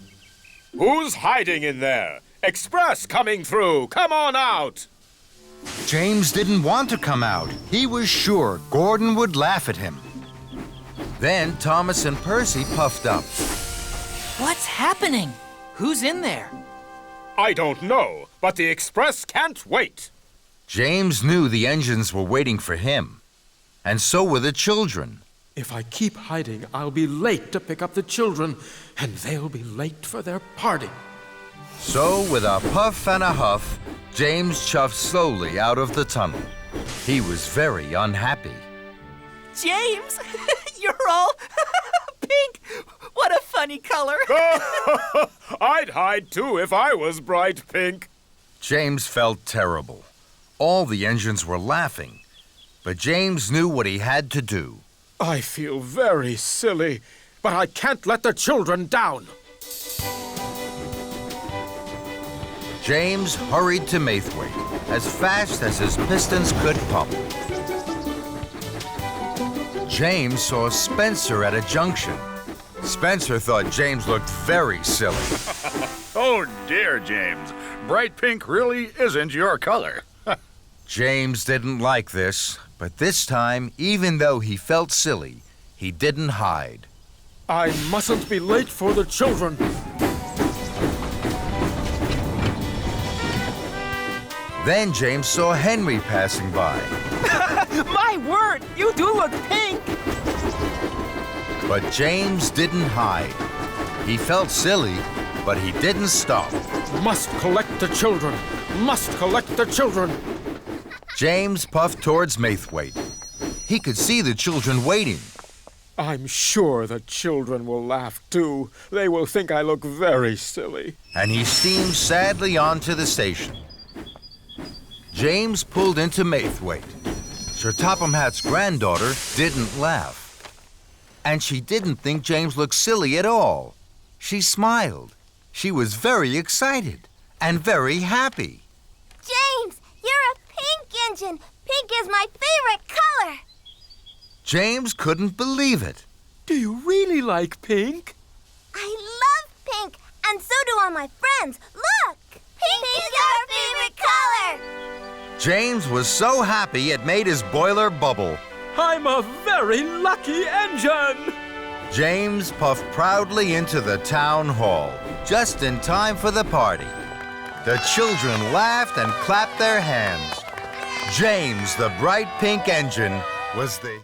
Who's hiding in there? Express coming through. Come on out. James didn't want to come out. He was sure Gordon would laugh at him. Then Thomas and Percy puffed up. What's happening? Who's in there? I don't know, but the Express can't wait. James knew the engines were waiting for him, and so were the children. If I keep hiding, I'll be late to pick up the children, and they'll be late for their party. So, with a puff and a huff, James chuffed slowly out of the tunnel. He was very unhappy. James, you're all pink. What a funny color. I'd hide too if I was bright pink. James felt terrible. All the engines were laughing, but James knew what he had to do. I feel very silly, but I can't let the children down. James hurried to Maithwaite as fast as his pistons could pump. James saw Spencer at a junction. Spencer thought James looked very silly. Oh dear, James. Bright pink really isn't your color. James didn't like this, but this time, even though he felt silly, he didn't hide. I mustn't be late for the children. Then James saw Henry passing by. My word, you do look pink! But James didn't hide. He felt silly, but he didn't stop. Must collect the children. Must collect the children. James puffed towards Maithwaite. He could see the children waiting. I'm sure the children will laugh too. They will think I look very silly. And he steamed sadly on to the station. James pulled into Maithwaite. Sir Topham Hatt's granddaughter didn't laugh. And she didn't think James looked silly at all. She smiled. She was very excited and very happy. James, you're a pink engine. Pink is my favorite color. James couldn't believe it. Do you really like pink? I love pink, and so do all my friends. Look! Pink is our favorite color! James was so happy it made his boiler bubble. I'm a very lucky engine! James puffed proudly into the town hall, just in time for the party. The children laughed and clapped their hands. James, the bright pink engine, was the